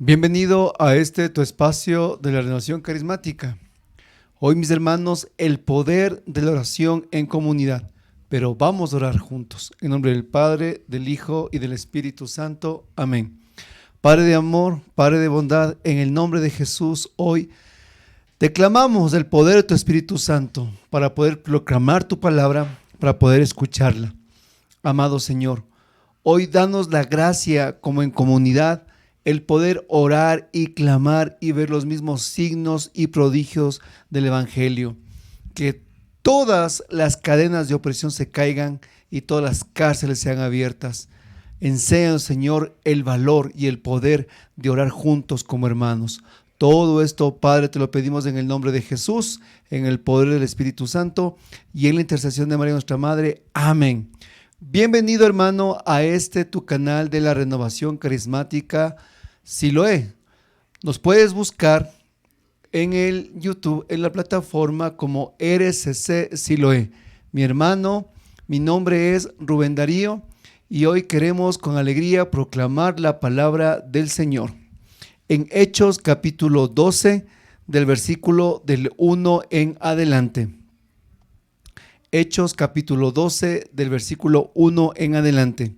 Bienvenido a tu espacio de la renovación carismática. Hoy, mis hermanos, el poder de la oración en comunidad. Pero vamos a orar juntos. En nombre del Padre, del Hijo y del Espíritu Santo. Amén. Padre de amor, Padre de bondad, en el nombre de Jesús, hoy te clamamos del poder de tu Espíritu Santo para poder proclamar tu palabra, para poder escucharla. Amado Señor, hoy danos la gracia como en comunidad, el poder orar y clamar y ver los mismos signos y prodigios del Evangelio. Que todas las cadenas de opresión se caigan y todas las cárceles sean abiertas. Enséñanos, Señor, el valor y el poder de orar juntos como hermanos. Todo esto, Padre, te lo pedimos en el nombre de Jesús, en el poder del Espíritu Santo y en la intercesión de María nuestra Madre. Amén. Bienvenido, hermano, a tu canal de la renovación carismática Siloé. Nos puedes buscar en el YouTube, en la plataforma como RCC Siloé. Mi hermano, mi nombre es Rubén Darío y hoy queremos con alegría proclamar la palabra del Señor. En Hechos capítulo 12, del versículo del 1 en adelante. Hechos capítulo 12 del versículo 1 en adelante.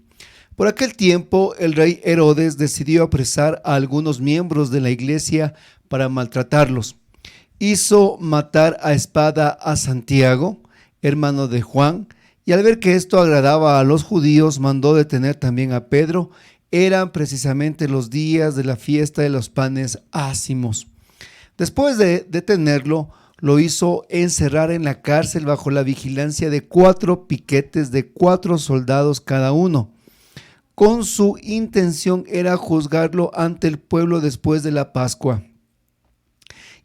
Por aquel tiempo el rey Herodes decidió apresar a algunos miembros de la iglesia para maltratarlos. Hizo matar a espada a Santiago, hermano de Juan, y al ver que esto agradaba a los judíos, mandó detener también a Pedro. Eran precisamente los días de la fiesta de los panes ácimos. Después de detenerlo, lo hizo encerrar en la cárcel bajo la vigilancia de 4 piquetes de 4 soldados cada uno. Con su intención era juzgarlo ante el pueblo después de la Pascua.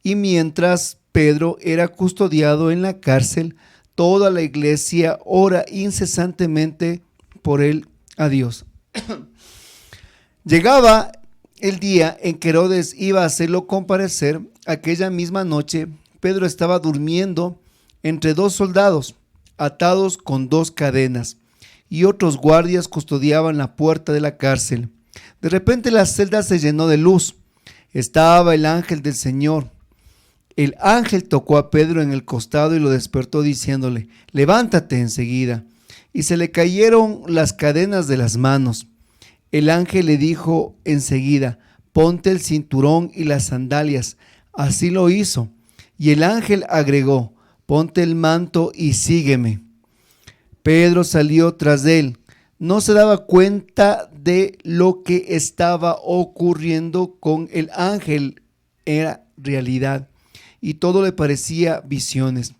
Y mientras Pedro era custodiado en la cárcel, toda la iglesia ora incesantemente por él a Dios. Llegaba el día en que Herodes iba a hacerlo comparecer. Aquella misma noche, Pedro estaba durmiendo entre 2 soldados, atados con 2 cadenas, y otros guardias custodiaban la puerta de la cárcel. De repente la celda se llenó de luz. Estaba el ángel del Señor. El ángel tocó a Pedro en el costado y lo despertó diciéndole: levántate enseguida. Y se le cayeron las cadenas de las manos. El ángel le dijo enseguida: ponte el cinturón y las sandalias. Así lo hizo. Y el ángel agregó: ponte el manto y sígueme. Pedro salió tras de él. No se daba cuenta de lo que estaba ocurriendo con el ángel. Era realidad y todo le parecía visiones.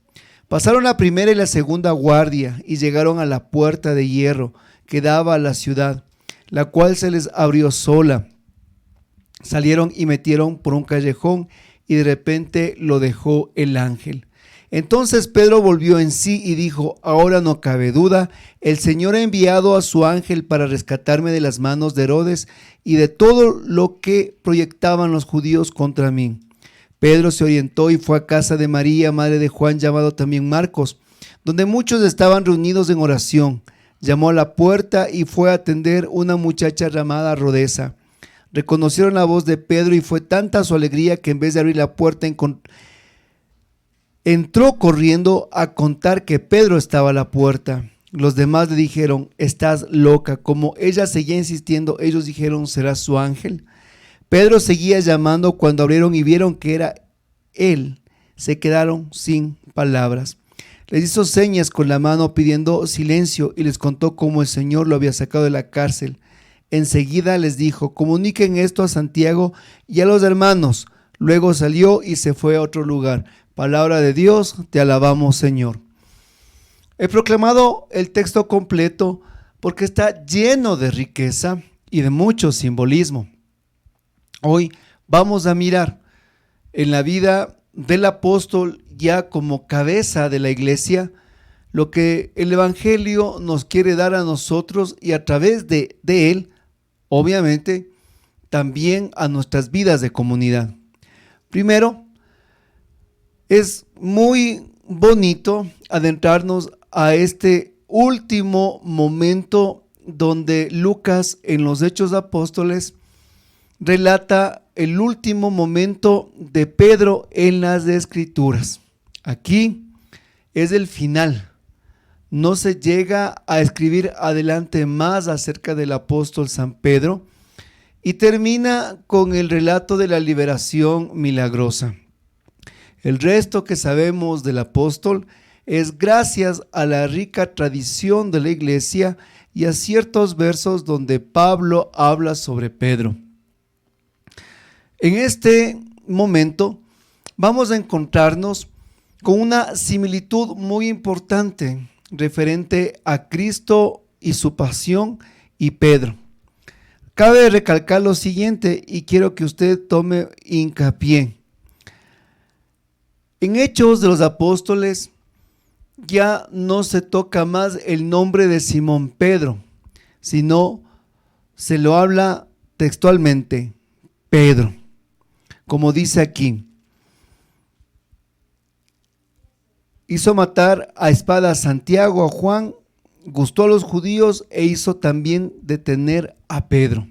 Pasaron la primera y la segunda guardia y llegaron a la puerta de hierro que daba a la ciudad, la cual se les abrió sola. Salieron y metieron por un callejón y de repente lo dejó el ángel. Entonces Pedro volvió en sí y dijo: ahora no cabe duda, el Señor ha enviado a su ángel para rescatarme de las manos de Herodes y de todo lo que proyectaban los judíos contra mí. Pedro se orientó y fue a casa de María, madre de Juan, llamado también Marcos, donde muchos estaban reunidos en oración. Llamó a la puerta y fue a atender una muchacha llamada Rodesa. Reconocieron la voz de Pedro y fue tanta su alegría que en vez de abrir la puerta entró corriendo a contar que Pedro estaba a la puerta. Los demás le dijeron: estás loca. Como ella seguía insistiendo, ellos dijeron: ¿será su ángel? Pedro seguía llamando. Cuando abrieron y vieron que era él, se quedaron sin palabras. Les hizo señas con la mano pidiendo silencio y les contó cómo el Señor lo había sacado de la cárcel. Enseguida les dijo: comuniquen esto a Santiago y a los hermanos. Luego salió y se fue a otro lugar. Palabra de Dios, te alabamos, Señor. He proclamado el texto completo porque está lleno de riqueza y de mucho simbolismo. Hoy vamos a mirar en la vida del apóstol, ya como cabeza de la iglesia, lo que el Evangelio nos quiere dar a nosotros y a través de él, obviamente, también a nuestras vidas de comunidad. Primero, es muy bonito adentrarnos a este último momento donde Lucas, en los Hechos de Apóstoles, relata el último momento de Pedro en las Escrituras. Aquí es el final. No se llega a escribir adelante más acerca del apóstol San Pedro y termina con el relato de la liberación milagrosa. El resto que sabemos del apóstol es gracias a la rica tradición de la iglesia y a ciertos versos donde Pablo habla sobre Pedro. En este momento vamos a encontrarnos con una similitud muy importante referente a Cristo y su pasión y Pedro. Cabe recalcar lo siguiente y quiero que usted tome hincapié. En Hechos de los Apóstoles ya no se toca más el nombre de Simón Pedro, sino se lo habla textualmente, Pedro, como dice aquí. Hizo matar a espada a Santiago, a Juan, gustó a los judíos e hizo también detener a Pedro.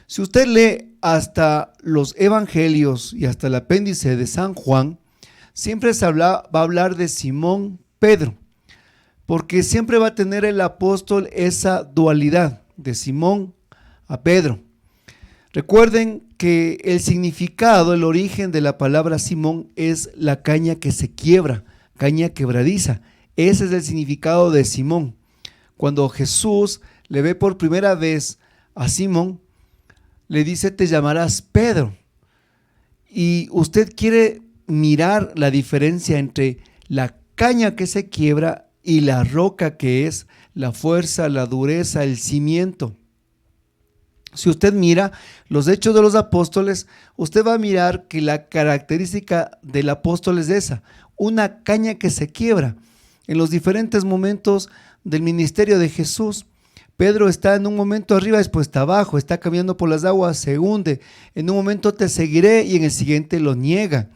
Si usted lee hasta los evangelios y hasta el apéndice de San Juan, siempre va a hablar de Simón Pedro, porque siempre va a tener el apóstol esa dualidad de Simón a Pedro. Recuerden que el significado, el origen de la palabra Simón es la caña que se quiebra, caña quebradiza. Ese es el significado de Simón. Cuando Jesús le ve por primera vez a Simón, le dice: te llamarás Pedro. Y usted quiere mirar la diferencia entre la caña que se quiebra y la roca, que es la fuerza, la dureza, el cimiento. Si usted mira los Hechos de los Apóstoles, usted va a mirar que la característica del apóstol es esa, una caña que se quiebra. En los diferentes momentos del ministerio de Jesús, Pedro está en un momento arriba, después está abajo, está caminando por las aguas, se hunde, en un momento te seguiré y en el siguiente lo niega.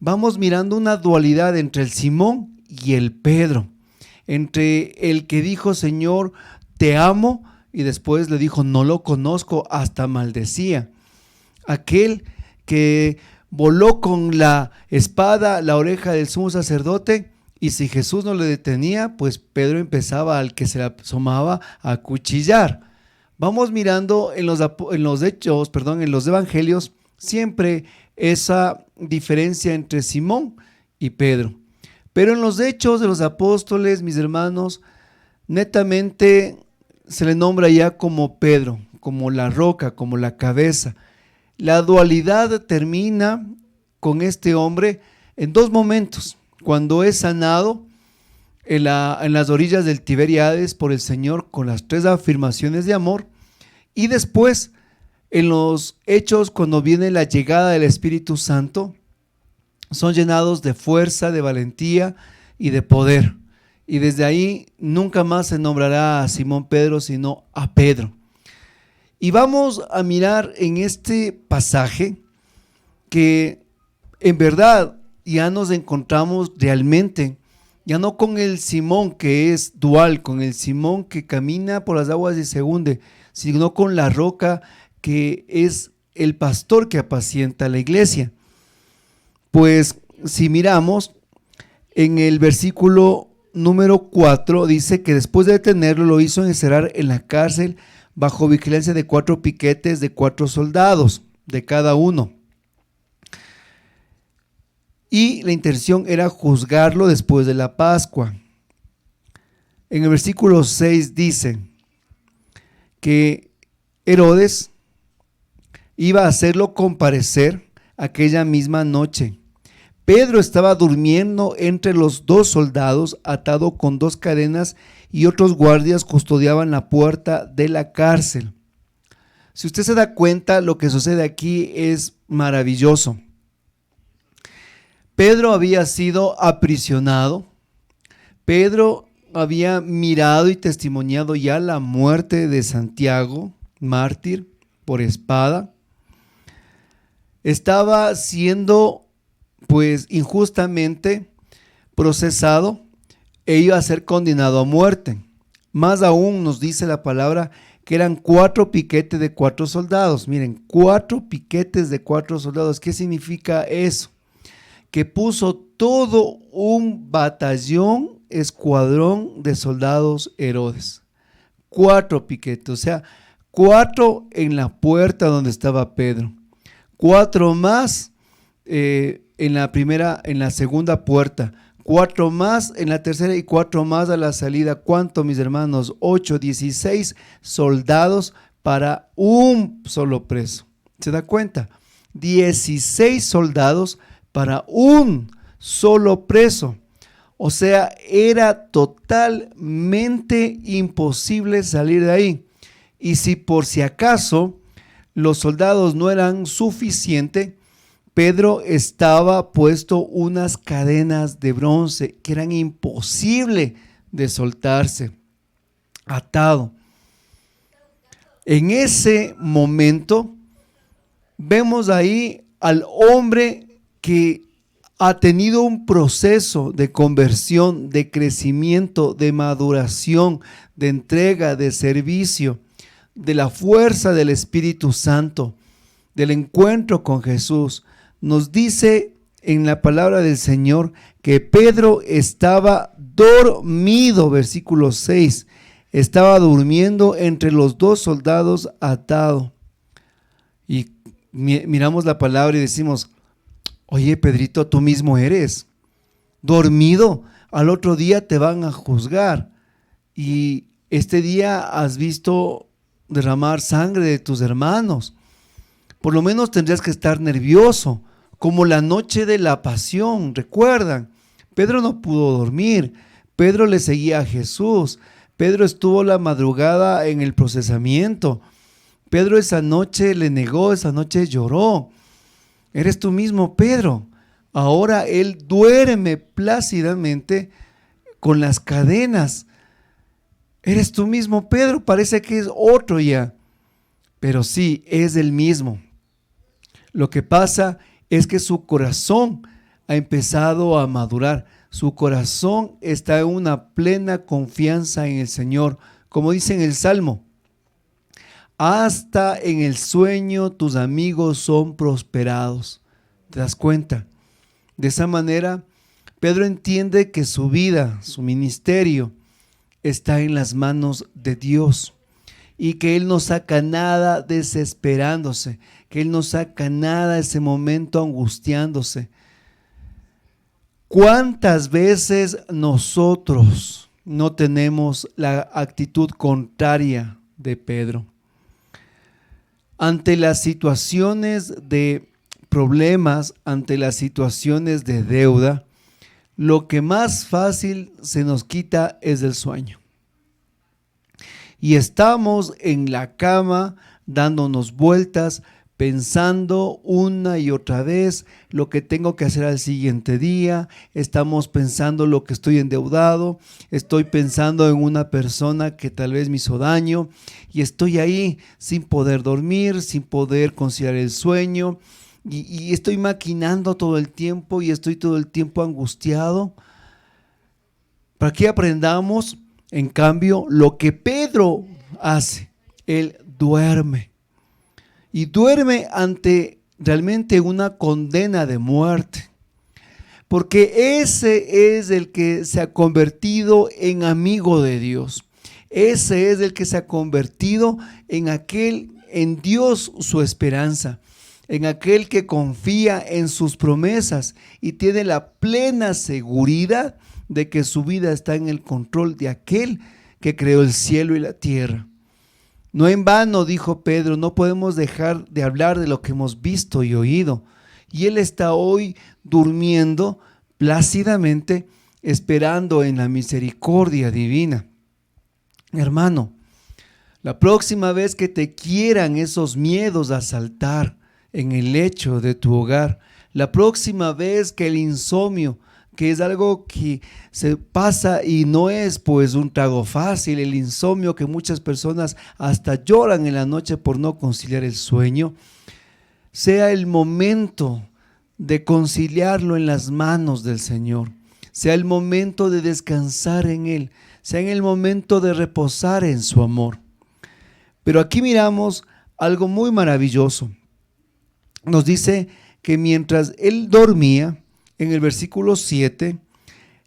Vamos mirando una dualidad entre el Simón y el Pedro, entre el que dijo: Señor, te amo, y después le dijo: no lo conozco, hasta maldecía. Aquel que voló con la espada la oreja del sumo sacerdote, y si Jesús no le detenía, pues Pedro empezaba, al que se le asomaba, a acuchillar. Vamos mirando en los evangelios siempre esa diferencia entre Simón y Pedro. Pero en los Hechos de los Apóstoles, mis hermanos, netamente se le nombra ya como Pedro, como la roca, como la cabeza. La dualidad termina con este hombre en dos momentos: cuando es sanado en las orillas del Tiberíades por el Señor con las 3 afirmaciones de amor, y después en los Hechos, cuando viene la llegada del Espíritu Santo, son llenados de fuerza, de valentía y de poder. Y desde ahí nunca más se nombrará a Simón Pedro, sino a Pedro. Y vamos a mirar en este pasaje que en verdad ya nos encontramos realmente, ya no con el Simón que es dual, con el Simón que camina por las aguas y se hunde, sino con la roca que es el pastor que apacienta la iglesia. Pues si miramos en el versículo número 4, dice que después de detenerlo lo hizo encerrar en la cárcel bajo vigilancia de 4 piquetes de 4 soldados de cada uno. Y la intención era juzgarlo después de la Pascua. En el versículo 6 dice que Herodes iba a hacerlo comparecer aquella misma noche. Pedro estaba durmiendo entre los 2 soldados, atado con 2 cadenas, y otros guardias custodiaban la puerta de la cárcel. Si usted se da cuenta, lo que sucede aquí es maravilloso. Pedro había sido aprisionado. Pedro había mirado y testimoniado ya la muerte de Santiago, mártir por espada. Estaba siendo pues injustamente procesado e iba a ser condenado a muerte. Más aún nos dice la palabra que eran 4 piquetes de 4 soldados. Miren, 4 piquetes de 4 soldados. ¿Qué significa eso? Que puso todo un batallón, escuadrón de soldados Herodes. 4 piquetes, o sea, 4 en la puerta donde estaba Pedro. 4 más en la segunda puerta. 4 más en la tercera y 4 más a la salida. ¿Cuánto, mis hermanos? 8, 16 soldados para un solo preso. ¿Se da cuenta? 16 soldados para un solo preso. O sea, era totalmente imposible salir de ahí. Y si por si acaso los soldados no eran suficientes, Pedro estaba puesto unas cadenas de bronce que eran imposibles de soltarse, atado. En ese momento vemos ahí al hombre que ha tenido un proceso de conversión, de crecimiento, de maduración, de entrega, de servicio, de la fuerza del Espíritu Santo, del encuentro con Jesús. Nos dice en la palabra del Señor que Pedro estaba dormido, versículo 6, estaba durmiendo entre los 2 soldados atado. Y miramos la palabra y decimos, oye, Pedrito, tú mismo eres dormido, al otro día te van a juzgar y este día has visto derramar sangre de tus hermanos. Por lo menos tendrías que estar nervioso, como la noche de la pasión. ¿Recuerdan? Pedro no pudo dormir. Pedro le seguía a Jesús. Pedro estuvo la madrugada en el procesamiento. Pedro esa noche le negó, esa noche lloró. Eres tú mismo, Pedro. Ahora él duerme plácidamente con las cadenas. Eres tú mismo, Pedro. Parece que es otro ya. Pero sí, es el mismo. Lo que pasa es que su corazón ha empezado a madurar. Su corazón está en una plena confianza en el Señor. Como dice en el Salmo, hasta en el sueño tus amigos son prosperados. ¿Te das cuenta? De esa manera, Pedro entiende que su vida, su ministerio, está en las manos de Dios. Y que Él no saca nada desesperándose, que Él no saca nada ese momento angustiándose. ¿Cuántas veces nosotros no tenemos la actitud contraria de Pedro? Ante las situaciones de problemas, ante las situaciones de deuda, lo que más fácil se nos quita es el sueño. Y estamos en la cama dándonos vueltas, pensando una y otra vez lo que tengo que hacer al siguiente día. Estamos pensando lo que estoy endeudado, estoy pensando en una persona que tal vez me hizo daño y estoy ahí sin poder dormir, sin poder conciliar el sueño y estoy maquinando todo el tiempo y estoy todo el tiempo angustiado. Para que aprendamos, en cambio, lo que Pedro hace, él duerme. Y duerme ante realmente una condena de muerte. Porque ese es el que se ha convertido en amigo de Dios. Ese es el que se ha convertido en Dios su esperanza. En aquel que confía en sus promesas y tiene la plena seguridad de que su vida está en el control de aquel que creó el cielo y la tierra. No en vano, dijo Pedro, no podemos dejar de hablar de lo que hemos visto y oído. Y él está hoy durmiendo plácidamente, esperando en la misericordia divina. Hermano, la próxima vez que te quieran esos miedos asaltar en el lecho de tu hogar, la próxima vez que el insomnio, que es algo que se pasa y no es pues un trago fácil, el insomnio que muchas personas hasta lloran en la noche por no conciliar el sueño, sea el momento de conciliarlo en las manos del Señor, sea el momento de descansar en Él, sea en el momento de reposar en su amor. Pero aquí miramos algo muy maravilloso. Nos dice que mientras él dormía, en el versículo 7,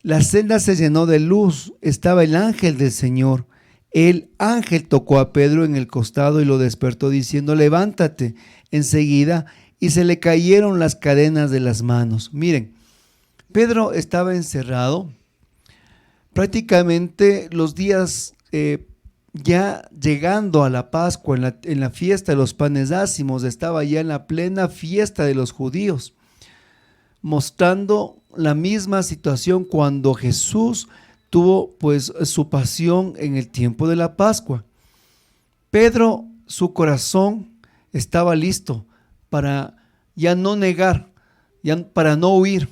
la celda se llenó de luz, estaba el ángel del Señor. El ángel tocó a Pedro en el costado y lo despertó diciendo: levántate enseguida, y se le cayeron las cadenas de las manos. Miren, Pedro estaba encerrado, prácticamente los días ya llegando a la Pascua, en la fiesta de los panes ácimos, estaba ya en la plena fiesta de los judíos, mostrando la misma situación cuando Jesús tuvo pues su pasión en el tiempo de la Pascua. Pedro, su corazón estaba listo para ya no negar, ya para no huir,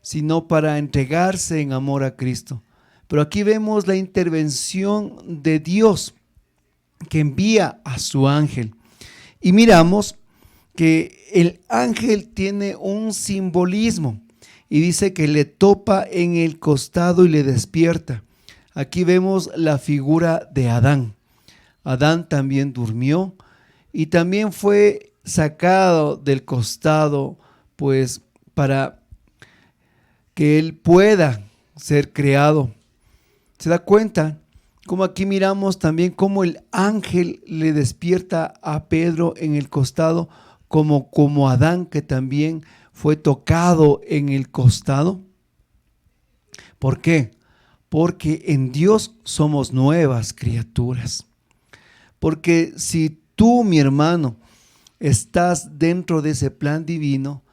sino para entregarse en amor a Cristo. Pero aquí vemos la intervención de Dios, que envía a su ángel. Y miramos que el ángel tiene un simbolismo y dice que le topa en el costado y le despierta. Aquí vemos la figura de Adán. Adán también durmió y también fue sacado del costado, pues para que él pueda ser creado. ¿Se da cuenta? Como aquí miramos también cómo el ángel le despierta a Pedro en el costado, como Adán, que también fue tocado en el costado. ¿Por qué? Porque en Dios somos nuevas criaturas. Porque si tú, mi hermano, estás dentro de ese plan divino,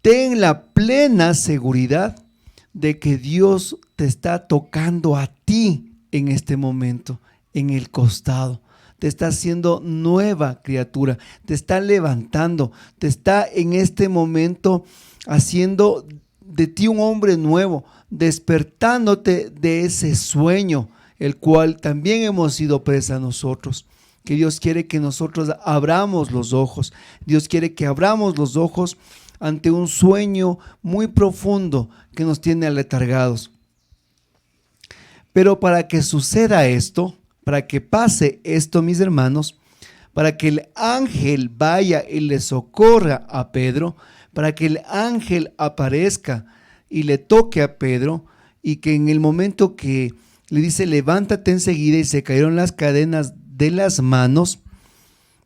ten la plena seguridad de que Dios te está tocando a ti en este momento, en el costado. Te está haciendo nueva criatura, te está levantando, te está en este momento haciendo de ti un hombre nuevo, despertándote de ese sueño, el cual también hemos sido presa nosotros. Que Dios quiere que nosotros abramos los ojos. Dios quiere que abramos los ojos ante un sueño muy profundo que nos tiene aletargados. Pero para que suceda esto, para que pase esto, mis hermanos, para que el ángel vaya y le socorra a Pedro, para que el ángel aparezca y le toque a Pedro, y que en el momento que le dice levántate enseguida y se cayeron las cadenas de las manos,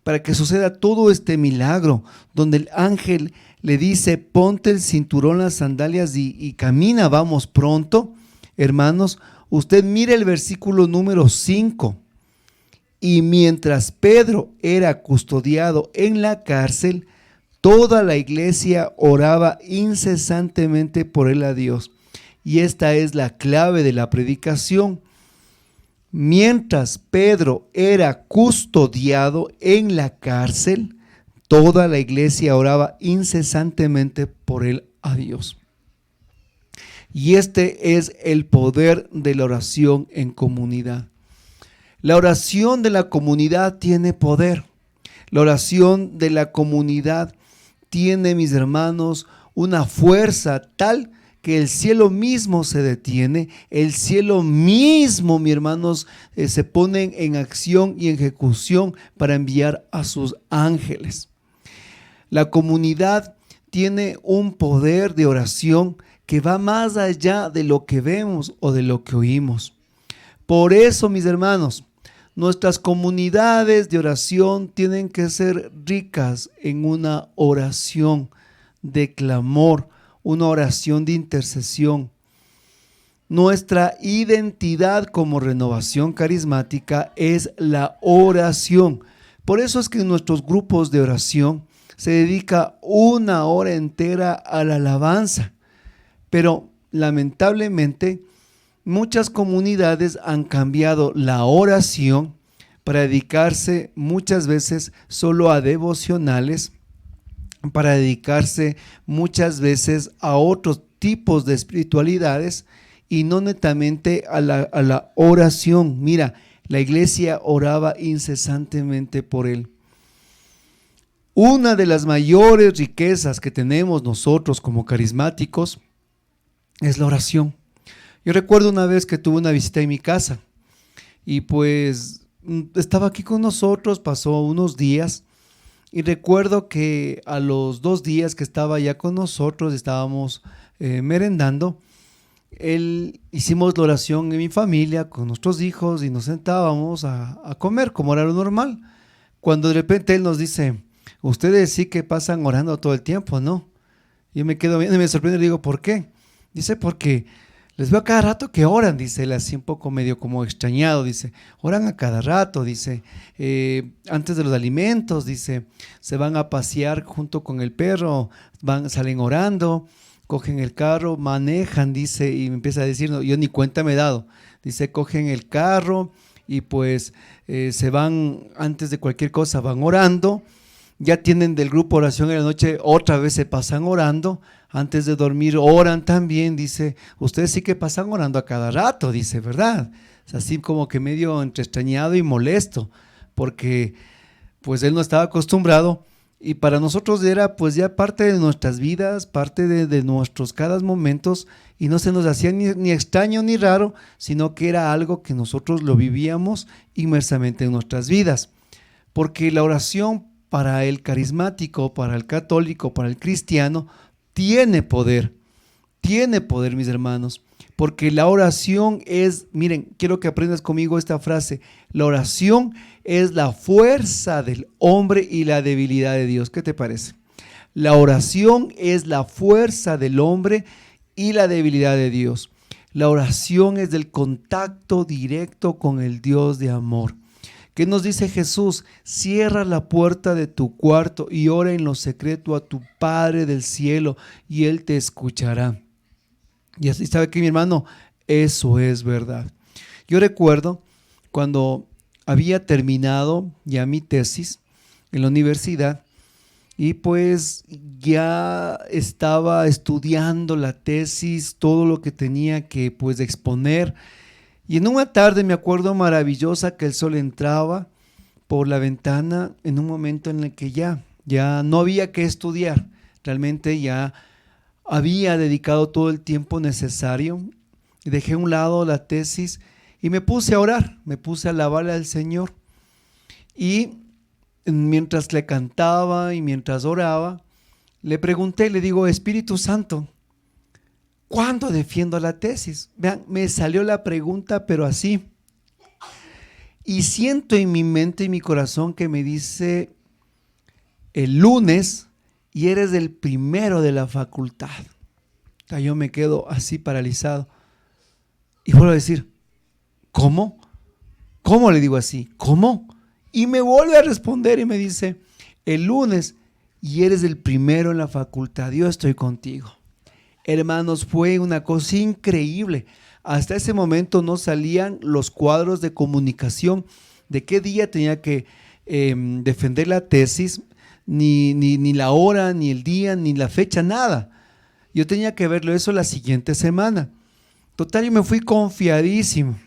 para que suceda todo este milagro, donde el ángel le dice ponte el cinturón, las sandalias y camina, vamos pronto. Hermanos, usted mire el versículo número 5. Y mientras Pedro era custodiado en la cárcel, toda la iglesia oraba incesantemente por él a Dios. Y esta es la clave de la predicación. Mientras Pedro era custodiado en la cárcel, toda la iglesia oraba incesantemente por él a Dios. Y este es el poder de la oración en comunidad. La oración de la comunidad tiene poder. La oración de la comunidad tiene, mis hermanos, una fuerza tal que el cielo mismo se detiene, el cielo mismo, mis hermanos, se pone en acción y en ejecución para enviar a sus ángeles. La comunidad tiene un poder de oración que va más allá de lo que vemos o de lo que oímos. Por eso, mis hermanos, nuestras comunidades de oración tienen que ser ricas en una oración de clamor, una oración de intercesión. Nuestra identidad como Renovación Carismática es la oración. Por eso es que en nuestros grupos de oración se dedica una hora entera a la alabanza. Pero lamentablemente muchas comunidades han cambiado la oración para dedicarse muchas veces solo a devocionales, para dedicarse muchas veces a otros tipos de espiritualidades y no netamente a la oración. Mira, la iglesia oraba incesantemente por él. Una de las mayores riquezas que tenemos nosotros como carismáticos es la oración. Yo recuerdo una vez que tuve una visita en mi casa y pues estaba aquí con nosotros, pasó unos días y recuerdo que a los 2 días que estaba ya con nosotros, estábamos merendando, él hicimos la oración en mi familia con nuestros hijos y nos sentábamos a comer como era lo normal. Cuando de repente él nos dice, ustedes sí que pasan orando todo el tiempo, ¿no? Yo me quedo viendo y me sorprendo y le digo, ¿por qué? Dice, porque les veo a cada rato que oran, dice él así un poco medio como extrañado, dice, oran a cada rato, dice, antes de los alimentos, dice, se van a pasear junto con el perro, salen orando, cogen el carro, manejan, dice, y me empieza a decir, no, yo ni cuenta me he dado, dice, cogen el carro y pues se van, antes de cualquier cosa, van orando, ya tienen del grupo oración en la noche, otra vez se pasan orando, antes de dormir oran también, dice, ustedes sí que pasan orando a cada rato, dice, ¿verdad? Es así como que medio entre extrañado y molesto, porque pues él no estaba acostumbrado y para nosotros era pues ya parte de nuestras vidas, parte de nuestros cada momentos y no se nos hacía ni extraño ni raro, sino que era algo que nosotros lo vivíamos inmersamente en nuestras vidas, porque la oración para el carismático, para el católico, para el cristiano, tiene poder, mis hermanos, porque la oración es, miren, quiero que aprendas conmigo esta frase, la oración es la fuerza del hombre y la debilidad de Dios. ¿Qué te parece? La oración es la fuerza del hombre y la debilidad de Dios. La oración es del contacto directo con el Dios de amor. ¿Qué nos dice Jesús? Cierra la puerta de tu cuarto y ora en lo secreto a tu Padre del cielo y Él te escuchará. Y así sabe que mi hermano, eso es verdad. Yo recuerdo cuando había terminado ya mi tesis en la universidad y pues ya estaba estudiando la tesis, todo lo que tenía que pues exponer. Y en una tarde me acuerdo maravillosa que el sol entraba por la ventana en un momento en el que ya no había que estudiar. Realmente ya había dedicado todo el tiempo necesario. Dejé a un lado la tesis y me puse a orar, me puse a alabarle al Señor. Y mientras le cantaba y mientras oraba, le pregunté, le digo, Espíritu Santo, ¿cuándo defiendo la tesis? Vean, me salió la pregunta, pero así. Y siento en mi mente y mi corazón que me dice el lunes y eres el primero de la facultad. Yo me quedo así paralizado. Y vuelvo a decir, ¿cómo? ¿Cómo? Le digo así, ¿cómo? Y me vuelve a responder y me dice, el lunes y eres el primero en la facultad, yo estoy contigo. Hermanos, fue una cosa increíble. Hasta ese momento no salían los cuadros de comunicación de qué día tenía que defender la tesis, ni la hora, ni el día, ni la fecha, nada. Yo tenía que verlo eso la siguiente semana. Total, yo me fui confiadísimo.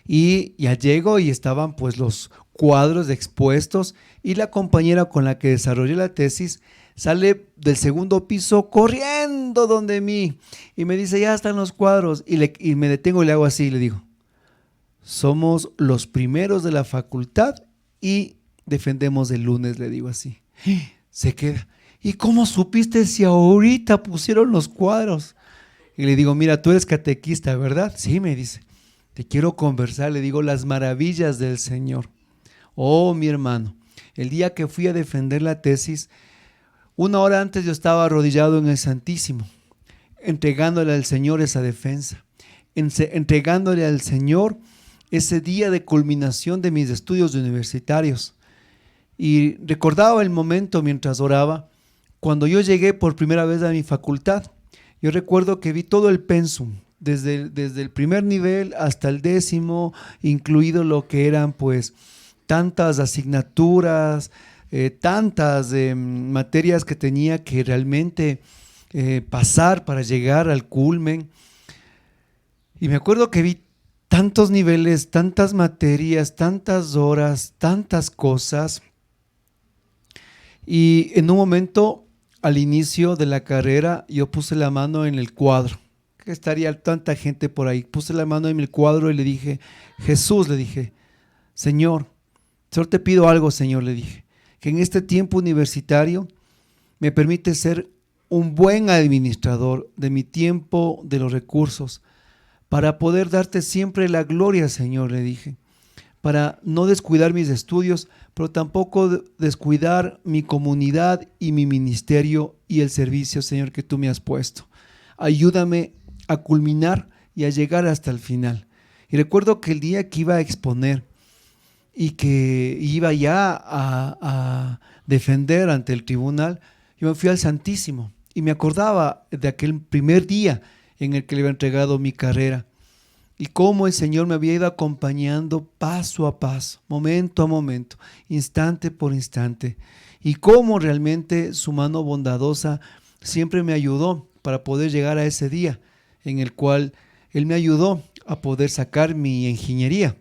Y ya llego y estaban pues los cuadros expuestos y la compañera con la que desarrollé la tesis sale del segundo piso corriendo donde mí y me dice, ya están los cuadros y me detengo y le hago así y le digo, somos los primeros de la facultad y defendemos el lunes, le digo así. Se queda, ¿y cómo supiste si ahorita pusieron los cuadros? Y le digo, mira, tú eres catequista, ¿verdad? Sí, me dice, te quiero conversar, le digo las maravillas del Señor. Oh, mi hermano, el día que fui a defender la tesis, 1 hora antes yo estaba arrodillado en el Santísimo, entregándole al Señor esa defensa, entregándole al Señor ese día de culminación de mis estudios universitarios. Y recordaba el momento mientras oraba, cuando yo llegué por primera vez a mi facultad. Yo recuerdo que vi todo el pensum, desde el primer nivel hasta el 10º, incluido lo que eran pues tantas asignaturas, tantas materias que tenía que realmente pasar para llegar al culmen. Y me acuerdo que vi tantos niveles, tantas materias, tantas horas, tantas cosas. Y en un momento, al inicio de la carrera, yo puse la mano en el cuadro, estaría tanta gente por ahí, puse la mano en el cuadro y le dije, Jesús, le dije, Señor, solo te pido algo, Señor, le dije, que en este tiempo universitario me permite ser un buen administrador de mi tiempo, de los recursos, para poder darte siempre la gloria, Señor, le dije, para no descuidar mis estudios, pero tampoco descuidar mi comunidad y mi ministerio y el servicio, Señor, que tú me has puesto. Ayúdame a culminar y a llegar hasta el final. Y recuerdo que el día que iba a exponer y que iba ya a defender ante el tribunal, yo me fui al Santísimo y me acordaba de aquel primer día en el que le había entregado mi carrera y cómo el Señor me había ido acompañando paso a paso, momento a momento, instante por instante, y cómo realmente su mano bondadosa siempre me ayudó para poder llegar a ese día en el cual Él me ayudó a poder sacar mi ingeniería.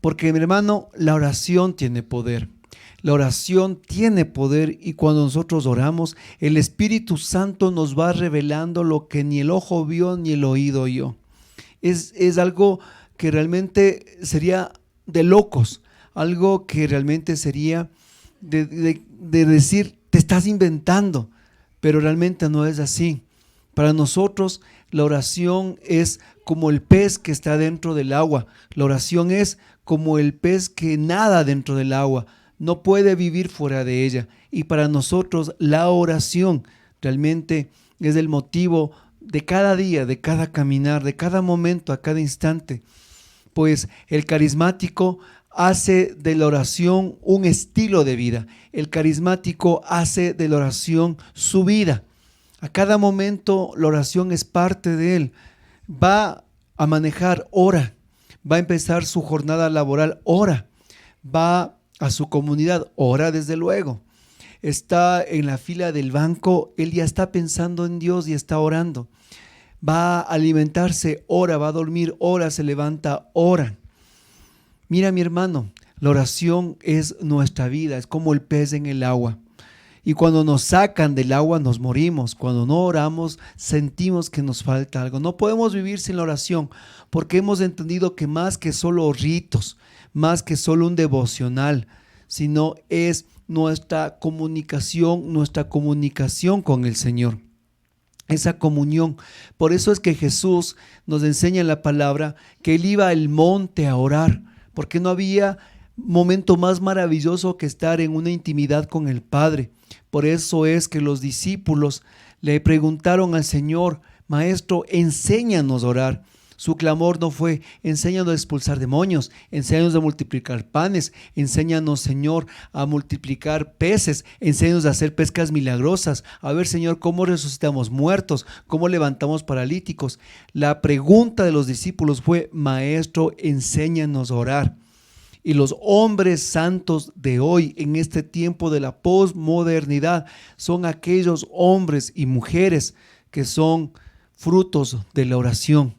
Porque, mi hermano, la oración tiene poder. La oración tiene poder y cuando nosotros oramos, el Espíritu Santo nos va revelando lo que ni el ojo vio ni el oído oyó. Es algo que realmente sería de locos, algo que realmente sería de decir, te estás inventando, pero realmente no es así. Para nosotros la oración es como el pez que está dentro del agua. La oración es como el pez que nada dentro del agua, no puede vivir fuera de ella. Y para nosotros la oración realmente es el motivo de cada día, de cada caminar, de cada momento, a cada instante. Pues el carismático hace de la oración un estilo de vida. El carismático hace de la oración su vida. A cada momento la oración es parte de él. Va a manejar, ora. Va a empezar su jornada laboral, ora. Va a su comunidad, ora desde luego. Está en la fila del banco, él ya está pensando en Dios y está orando. Va a alimentarse, ora. Va a dormir, ora. Se levanta, ora. Mira, mi hermano, la oración es nuestra vida, es como el pez en el agua. Y cuando nos sacan del agua nos morimos. Cuando no oramos sentimos que nos falta algo. No podemos vivir sin la oración porque hemos entendido que más que solo ritos, más que solo un devocional, sino es nuestra comunicación con el Señor. Esa comunión. Por eso es que Jesús nos enseña en la palabra que Él iba al monte a orar, porque no había momento más maravilloso que estar en una intimidad con el Padre. Por eso es que los discípulos le preguntaron al Señor, Maestro, enséñanos a orar. Su clamor no fue, enséñanos a expulsar demonios, enséñanos a multiplicar panes, enséñanos, Señor, a multiplicar peces, enséñanos a hacer pescas milagrosas. A ver, Señor, cómo resucitamos muertos, cómo levantamos paralíticos. La pregunta de los discípulos fue, Maestro, enséñanos a orar. Y los hombres santos de hoy, en este tiempo de la posmodernidad, son aquellos hombres y mujeres que son frutos de la oración.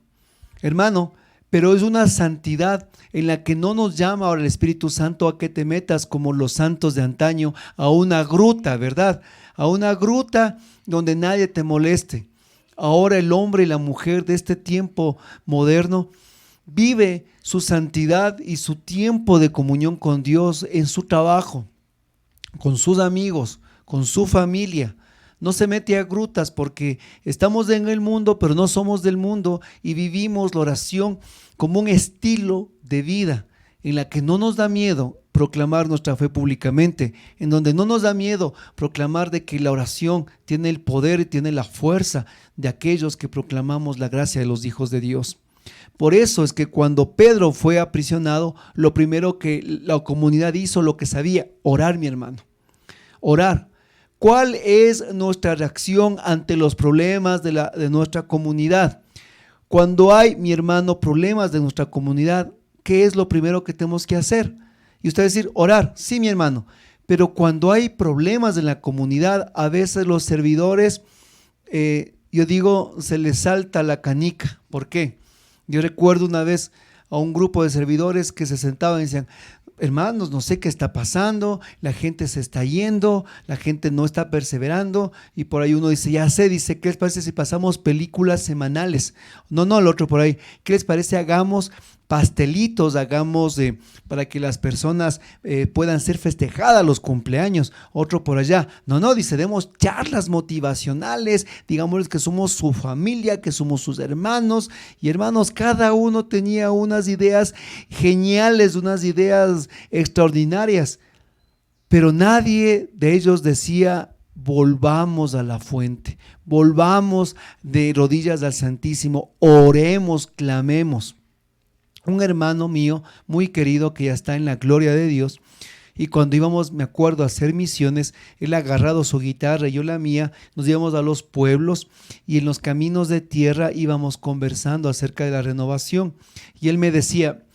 Hermano, pero es una santidad en la que no nos llama ahora el Espíritu Santo a que te metas como los santos de antaño a una gruta, ¿verdad? A una gruta donde nadie te moleste. Ahora el hombre y la mujer de este tiempo moderno vive su santidad y su tiempo de comunión con Dios en su trabajo, con sus amigos, con su familia. No se mete a grutas porque estamos en el mundo, pero no somos del mundo y vivimos la oración como un estilo de vida en la que no nos da miedo proclamar nuestra fe públicamente, en donde no nos da miedo proclamar de que la oración tiene el poder y tiene la fuerza de aquellos que proclamamos la gracia de los hijos de Dios. Por eso es que cuando Pedro fue aprisionado, lo primero que la comunidad hizo, lo que sabía, orar, mi hermano, orar. ¿Cuál es nuestra reacción ante los problemas de nuestra comunidad? Cuando hay, mi hermano, problemas de nuestra comunidad, ¿qué es lo primero que tenemos que hacer? Y usted decir, orar, sí, mi hermano, pero cuando hay problemas en la comunidad, a veces los servidores, yo digo, se les salta la canica. ¿Por qué? Yo recuerdo una vez a un grupo de servidores que se sentaban y decían, hermanos, no sé qué está pasando, la gente se está yendo, la gente no está perseverando, y por ahí uno dice, ya sé, dice, ¿qué les parece si pasamos películas semanales? No, el otro por ahí, ¿qué les parece hagamos pastelitos, hagamos para que las personas puedan ser festejadas los cumpleaños. Otro por allá, no, dice, demos charlas motivacionales, digámosles que somos su familia, que somos sus hermanos. Y hermanos, cada uno tenía unas ideas geniales, unas ideas extraordinarias, pero nadie de ellos decía: volvamos a la fuente, volvamos de rodillas al Santísimo, oremos, clamemos. Un hermano mío muy querido que ya está en la gloria de Dios, y cuando íbamos, me acuerdo, a hacer misiones, él ha agarrado su guitarra y yo la mía, nos íbamos a los pueblos y en los caminos de tierra íbamos conversando acerca de la renovación. Y él me decía,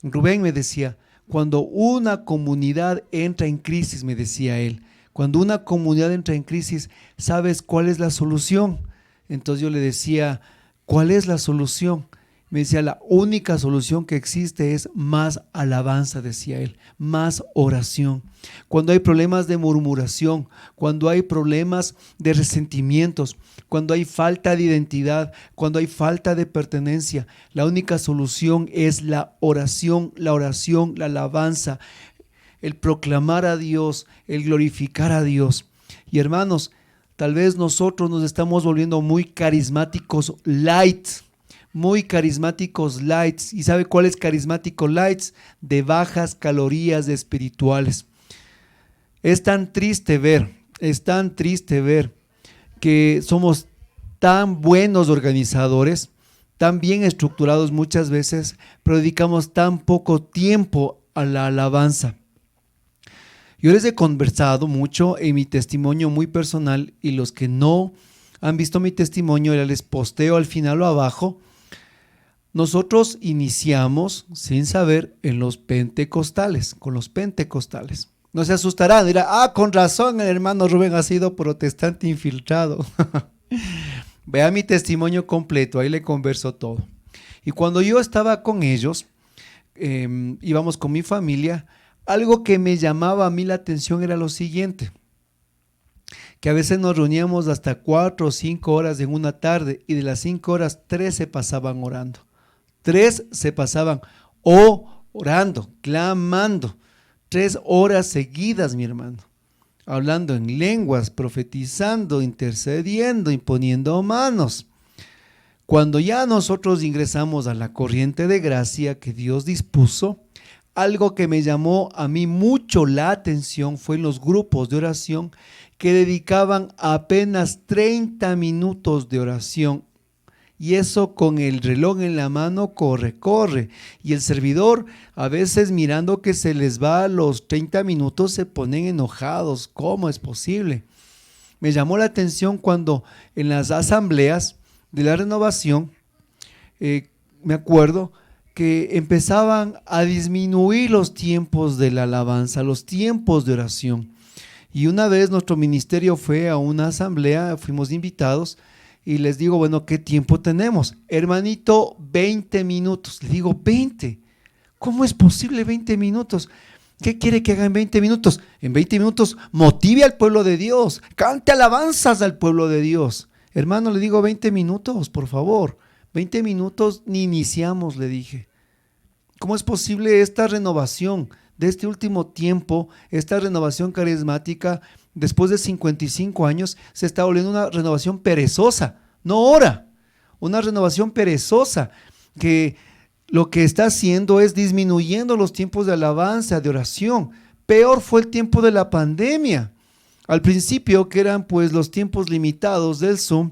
Rubén, me decía, cuando una comunidad entra en crisis, me decía él, cuando una comunidad entra en crisis, ¿sabes cuál es la solución? Entonces yo le decía, ¿cuál es la solución? Me decía, la única solución que existe es más alabanza, decía él, más oración. Cuando hay problemas de murmuración, cuando hay problemas de resentimientos, cuando hay falta de identidad, cuando hay falta de pertenencia, la única solución es la oración, la alabanza, el proclamar a Dios, el glorificar a Dios. Y hermanos, tal vez nosotros nos estamos volviendo muy carismáticos light. ¿Y sabe cuál es carismático lights? De bajas calorías espirituales. Es tan triste ver que somos tan buenos organizadores, tan bien estructurados muchas veces, pero dedicamos tan poco tiempo a la alabanza. Yo les he conversado mucho en mi testimonio muy personal, y los que no han visto mi testimonio, les posteo al final o abajo. Nosotros iniciamos sin saber en los pentecostales, con los pentecostales. No se asustarán, dirá, con razón el hermano Rubén ha sido protestante infiltrado. Vea mi testimonio completo, ahí le converso todo. Y cuando yo estaba con ellos, íbamos con mi familia, algo que me llamaba a mí la atención era lo siguiente, que a veces nos reuníamos hasta 4 o 5 horas en una tarde, y de las 5 horas 3 se pasaban orando. 3 se pasaban orando, clamando, 3 horas seguidas, mi hermano, hablando en lenguas, profetizando, intercediendo, imponiendo manos. Cuando ya nosotros ingresamos a la corriente de gracia que Dios dispuso, algo que me llamó a mí mucho la atención fue en los grupos de oración que dedicaban apenas 30 minutos de oración. Y eso con el reloj en la mano, corre. Y el servidor, a veces mirando que se les va a los 30 minutos, se ponen enojados. ¿Cómo es posible? Me llamó la atención cuando en las asambleas de la renovación, me acuerdo que empezaban a disminuir los tiempos de la alabanza, los tiempos de oración. Y una vez nuestro ministerio fue a una asamblea, fuimos invitados, y les digo, bueno, ¿qué tiempo tenemos? Hermanito, 20 minutos. Le digo, 20. ¿Cómo es posible 20 minutos? ¿Qué quiere que haga en 20 minutos? En 20 minutos motive al pueblo de Dios, cante alabanzas al pueblo de Dios. Hermano, le digo, 20 minutos, por favor. 20 minutos ni iniciamos, le dije. ¿Cómo es posible esta renovación de este último tiempo, esta renovación carismática? Después de 55 años se está volviendo una renovación perezosa, no ora, una renovación perezosa que lo que está haciendo es disminuyendo los tiempos de alabanza, de oración. Peor fue el tiempo de la pandemia. Al principio, que eran pues los tiempos limitados del Zoom,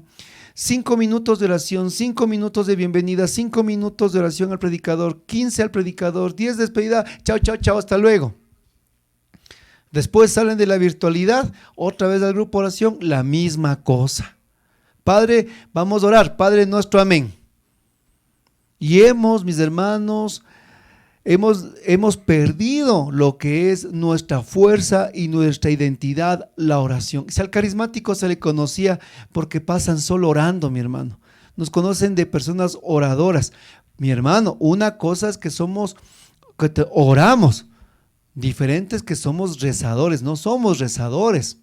5 minutos de oración, 5 minutos de bienvenida, 5 minutos de oración al predicador, 15 al predicador, 10 despedida, chao, hasta luego. Después salen de la virtualidad, otra vez al grupo de oración, la misma cosa. Padre, vamos a orar, Padre nuestro, amén. Y mis hermanos, hemos perdido lo que es nuestra fuerza y nuestra identidad, la oración. Si al carismático se le conocía porque pasan solo orando, mi hermano. Nos conocen de personas oradoras. Mi hermano, una cosa es que oramos. Diferentes que somos rezadores, no somos rezadores,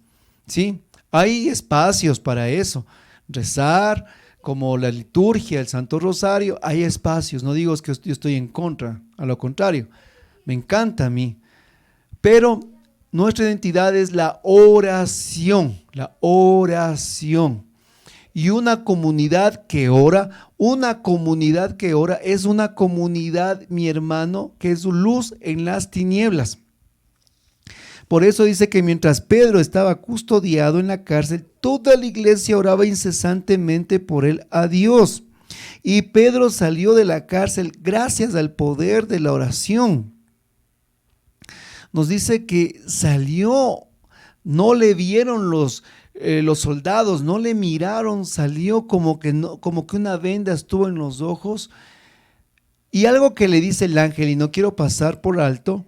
¿sí? Hay espacios para eso, rezar, como la liturgia, el Santo Rosario, hay espacios. No digo que yo estoy en contra, a lo contrario, me encanta a mí. Pero nuestra identidad es la oración, la oración. Y una comunidad que ora es una comunidad, mi hermano, que es luz en las tinieblas. Por eso dice que mientras Pedro estaba custodiado en la cárcel, toda la iglesia oraba incesantemente por él a Dios. Y Pedro salió de la cárcel gracias al poder de la oración. Nos dice que salió, no le vieron los soldados, no le miraron, salió como que una venda estuvo en los ojos. Y algo que le dice el ángel, y no quiero pasar por alto,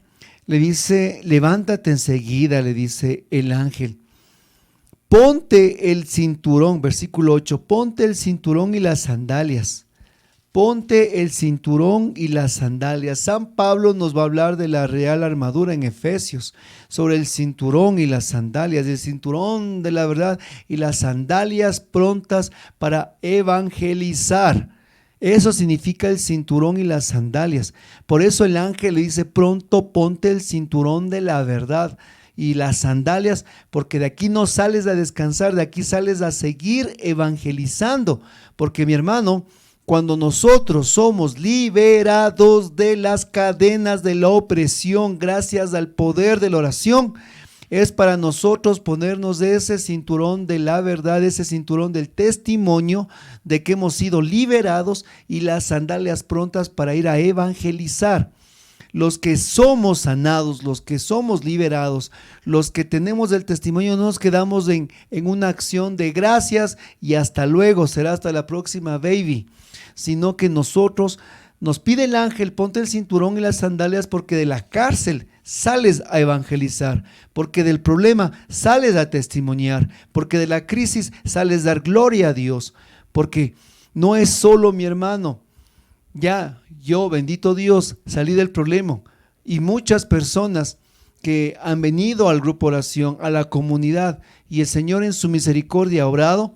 le dice: levántate enseguida, le dice el ángel. Ponte el cinturón, versículo 8, ponte el cinturón y las sandalias. Ponte el cinturón y las sandalias. San Pablo nos va a hablar de la real armadura en Efesios, sobre el cinturón y las sandalias, el cinturón de la verdad y las sandalias prontas para evangelizar. Eso significa el cinturón y las sandalias. Por eso el ángel le dice: pronto ponte el cinturón de la verdad y las sandalias, porque de aquí no sales a descansar, de aquí sales a seguir evangelizando. Porque, mi hermano, cuando nosotros somos liberados de las cadenas de la opresión gracias al poder de la oración, es para nosotros ponernos ese cinturón de la verdad, ese cinturón del testimonio de que hemos sido liberados, y las sandalias prontas para ir a evangelizar. Los que somos sanados, los que somos liberados, los que tenemos el testimonio, no nos quedamos en una acción de gracias y hasta luego, será hasta la próxima, baby, sino que nosotros, nos pide el ángel: ponte el cinturón y las sandalias, porque de la cárcel sales a evangelizar, porque del problema sales a testimoniar, porque de la crisis sales a dar gloria a Dios, porque no es solo, mi hermano, ya yo, bendito Dios, salí del problema, y muchas personas que han venido al grupo oración, a la comunidad, y el Señor en su misericordia ha obrado,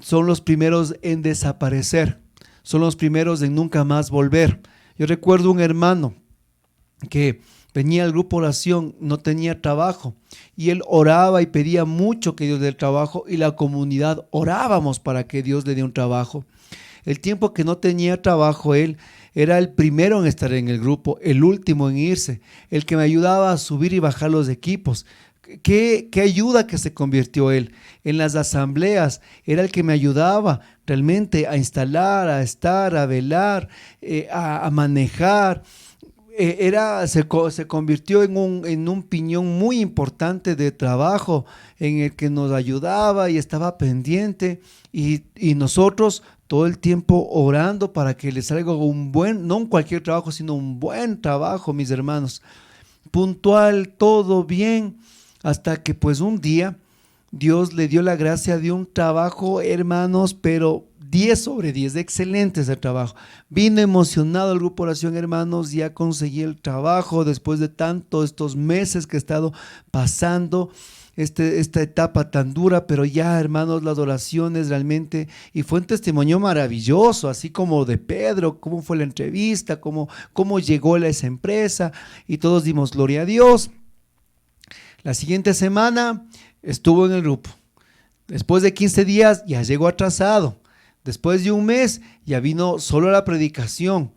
son los primeros en desaparecer, son los primeros en nunca más volver. Yo recuerdo un hermano que venía al grupo oración, no tenía trabajo, y él oraba y pedía mucho que Dios le dé trabajo, y la comunidad orábamos para que Dios le dé un trabajo. El tiempo que no tenía trabajo, él era el primero en estar en el grupo, el último en irse, el que me ayudaba a subir y bajar los equipos. ¿Qué ayuda que se convirtió él? En las asambleas era el que me ayudaba realmente a instalar, a estar, a velar, a manejar. Se convirtió en un piñón muy importante de trabajo, en el que nos ayudaba y estaba pendiente, y nosotros todo el tiempo orando para que le salga un buen, no un cualquier trabajo, sino un buen trabajo, mis hermanos, puntual, todo bien, hasta que pues un día Dios le dio la gracia de un trabajo, hermanos, pero 10 sobre 10, excelente ese trabajo. Vino emocionado al grupo oración, hermanos, ya conseguí el trabajo después de estos meses que he estado pasando esta etapa tan dura, pero ya, hermanos, las oraciones realmente, y fue un testimonio maravilloso, así como de Pedro, cómo fue la entrevista, cómo llegó a esa empresa, y todos dimos gloria a Dios. La siguiente semana estuvo en el grupo. Después de 15 días ya llegó atrasado. Después de un mes ya vino solo a la predicación.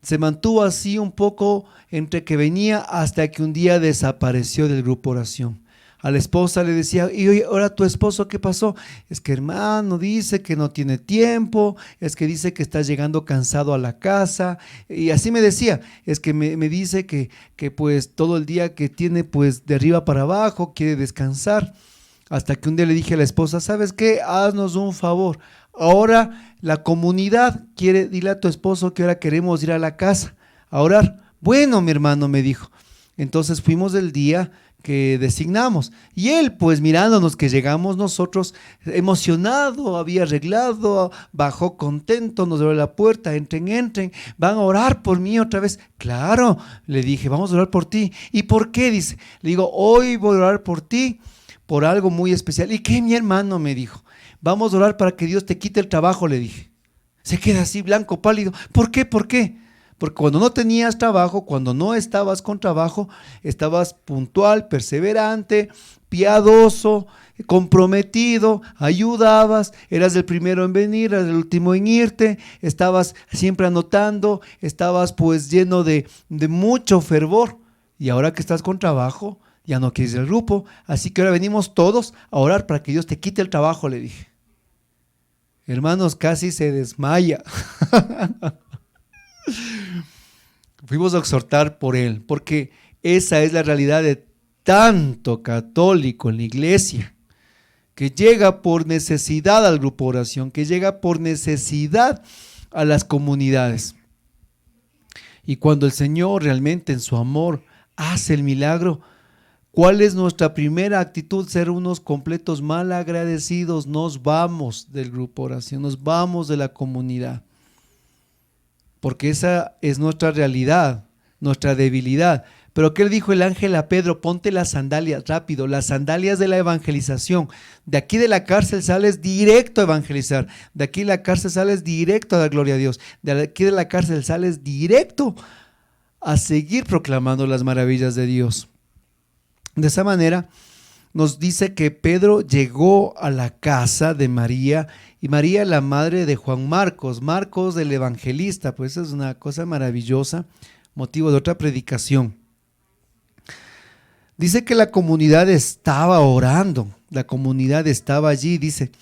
Se mantuvo así un poco entre que venía, hasta que un día desapareció del grupo oración. A la esposa le decía: y oye, ahora tu esposo, ¿qué pasó? Es que, hermano, dice que no tiene tiempo, es que dice que está llegando cansado a la casa, y así me decía, es que me dice que pues todo el día que tiene pues de arriba para abajo, quiere descansar. Hasta que un día le dije a la esposa: ¿sabes qué? Haznos un favor, ahora la comunidad quiere, dile a tu esposo que ahora queremos ir a la casa a orar. Bueno, mi hermano, me dijo. Entonces fuimos el día que designamos, y él pues mirándonos que llegamos nosotros, emocionado, había arreglado, bajó contento, nos abrió la puerta: entren, van a orar por mí otra vez. Claro, le dije, vamos a orar por ti. ¿Y por qué? Dice. Le digo: hoy voy a orar por ti por algo muy especial. ¿Y qué, mi hermano? Me dijo. Vamos a orar para que Dios te quite el trabajo, le dije. Se queda así blanco, pálido. ¿Por qué? ¿Por qué? Porque cuando no tenías trabajo, cuando no estabas con trabajo, estabas puntual, perseverante, piadoso, comprometido, ayudabas, eras el primero en venir, eras el último en irte, estabas siempre anotando, estabas pues lleno de mucho fervor. Y ahora que estás con trabajo, ya no quieres el grupo, así que ahora venimos todos a orar para que Dios te quite el trabajo, le dije. Hermanos, casi se desmaya. Fuimos a exhortar por él, porque esa es la realidad de tanto católico en la iglesia, que llega por necesidad al grupo de oración, que llega por necesidad a las comunidades. Y cuando el Señor realmente en su amor hace el milagro, ¿cuál es nuestra primera actitud? Ser unos completos malagradecidos. Nos vamos del grupo de oración, nos vamos de la comunidad. Porque esa es nuestra realidad, nuestra debilidad. Pero ¿qué le dijo el ángel a Pedro? Ponte las sandalias, rápido, las sandalias de la evangelización. De aquí de la cárcel sales directo a evangelizar. De aquí de la cárcel sales directo a dar gloria a Dios. De aquí de la cárcel sales directo a seguir proclamando las maravillas de Dios. De esa manera nos dice que Pedro llegó a la casa de María, y María, la madre de Juan Marcos, Marcos el evangelista. Pues es una cosa maravillosa, motivo de otra predicación. Dice que la comunidad estaba orando, la comunidad estaba allí, dice,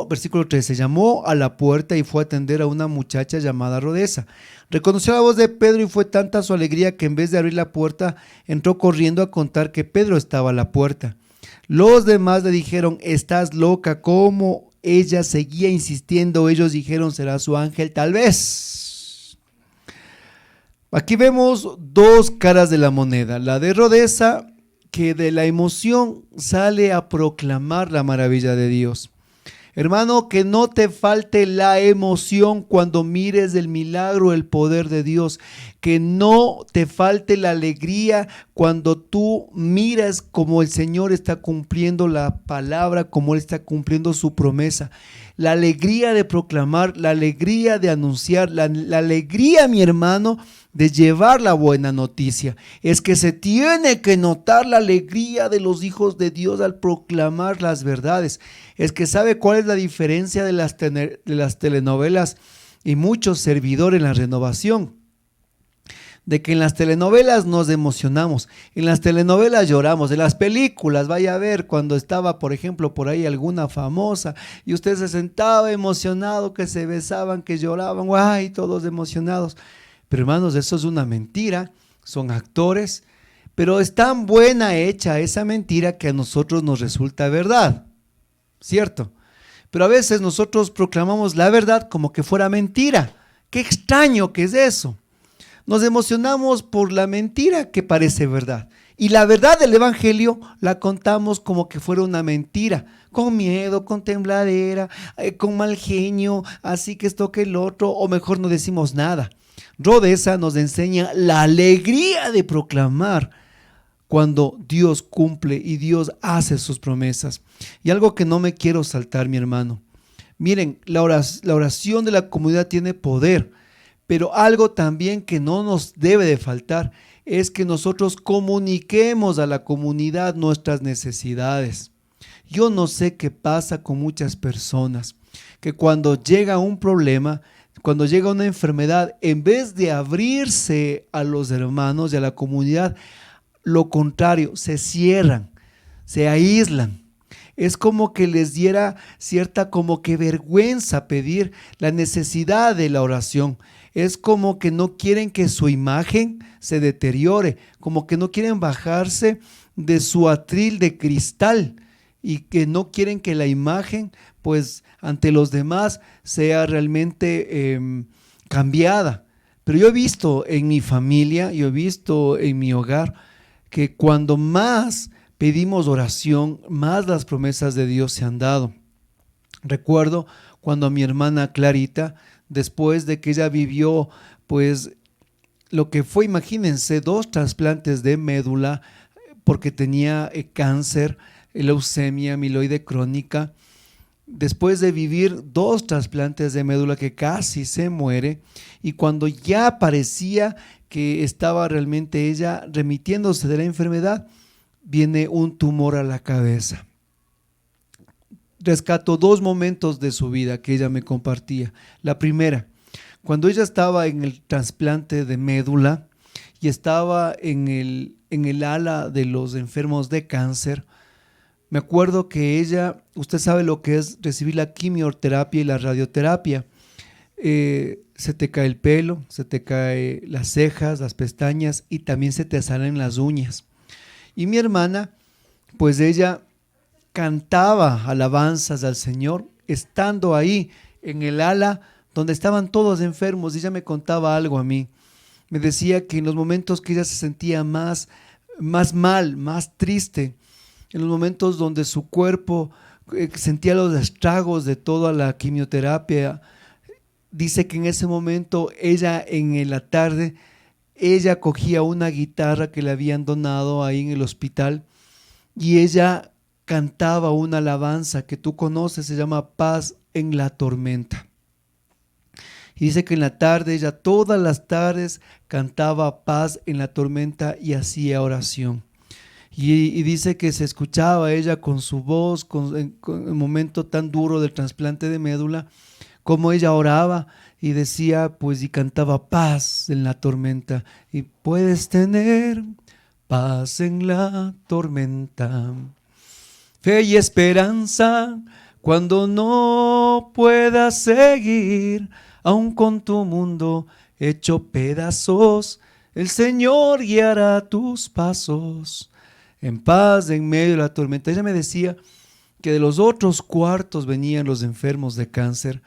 versículo 13, llamó a la puerta y fue a atender a una muchacha llamada Rodesa. Reconoció la voz de Pedro y fue tanta su alegría que en vez de abrir la puerta, entró corriendo a contar que Pedro estaba a la puerta. Los demás le dijeron, estás loca. Como ella seguía insistiendo, ellos dijeron, será su ángel tal vez. Aquí vemos dos caras de la moneda, la de Rodesa, que de la emoción sale a proclamar la maravilla de Dios. Hermano, que no te falte la emoción cuando mires el milagro, el poder de Dios. Que no te falte la alegría cuando tú miras cómo el Señor está cumpliendo la palabra, cómo Él está cumpliendo su promesa. La alegría de proclamar, la alegría de anunciar, la alegría, mi hermano, de llevar la buena noticia. Es que se tiene que notar la alegría de los hijos de Dios al proclamar las verdades. Es que ¿sabe cuál es la diferencia de las telenovelas y muchos servidores en la renovación? De que en las telenovelas nos emocionamos, en las telenovelas lloramos, en las películas, vaya a ver cuando estaba, por ejemplo, por ahí alguna famosa y usted se sentaba emocionado, que se besaban, que lloraban, ¡ay! Todos emocionados. Pero hermanos, eso es una mentira, son actores, pero es tan buena hecha esa mentira que a nosotros nos resulta verdad, ¿cierto? Pero a veces nosotros proclamamos la verdad como que fuera mentira. ¡Qué extraño que es eso! Nos emocionamos por la mentira que parece verdad. Y la verdad del evangelio la contamos como que fuera una mentira, con miedo, con tembladera, con mal genio, así que esto que el otro, o mejor no decimos nada. Rodesa nos enseña la alegría de proclamar cuando Dios cumple y Dios hace sus promesas. Y algo que no me quiero saltar, mi hermano. Miren, la oración de la comunidad tiene poder. Pero algo también que no nos debe de faltar es que nosotros comuniquemos a la comunidad nuestras necesidades. Yo no sé qué pasa con muchas personas, que cuando llega un problema, cuando llega una enfermedad, en vez de abrirse a los hermanos y a la comunidad, lo contrario, se cierran, se aíslan. Es como que les diera cierta como que vergüenza pedir la necesidad de la oración. Es como que no quieren que su imagen se deteriore, como que no quieren bajarse de su atril de cristal y que no quieren que la imagen, pues, ante los demás sea realmente cambiada. Pero yo he visto en mi familia, yo he visto en mi hogar que cuando más pedimos oración, más las promesas de Dios se han dado. Recuerdo cuando a mi hermana Clarita, después de que ella vivió, pues, lo que fue, imagínense, 2 trasplantes de médula porque tenía cáncer, leucemia amiloide crónica. Después de vivir 2 trasplantes de médula que casi se muere, y cuando ya parecía que estaba realmente ella remitiéndose de la enfermedad, viene un tumor a la cabeza. Rescato 2 momentos de su vida que ella me compartía. La primera, cuando ella estaba en el trasplante de médula y estaba en el ala de los enfermos de cáncer. Me acuerdo que ella, usted sabe lo que es recibir la quimioterapia y la radioterapia. Se te cae el pelo, se te caen las cejas, las pestañas y también se te salen las uñas. Y mi hermana, pues ella cantaba alabanzas al Señor estando ahí en el ala donde estaban todos enfermos, y ella me contaba algo a mí. Me decía que en los momentos que ella se sentía más mal, más triste, en los momentos donde su cuerpo sentía los estragos de toda la quimioterapia, dice que en ese momento ella en la tarde, ella cogía una guitarra que le habían donado ahí en el hospital y ella cantaba una alabanza que tú conoces, se llama Paz en la tormenta. Y dice que en la tarde, ella todas las tardes cantaba Paz en la tormenta y hacía oración. Y dice que se escuchaba ella con su voz, con el momento tan duro del trasplante de médula, como ella oraba y decía, pues, y cantaba paz en la tormenta. Y puedes tener paz en la tormenta, fe y esperanza cuando no puedas seguir, aun con tu mundo hecho pedazos, el Señor guiará tus pasos. En paz en medio de la tormenta. Ella me decía que de los otros cuartos venían los enfermos de cáncer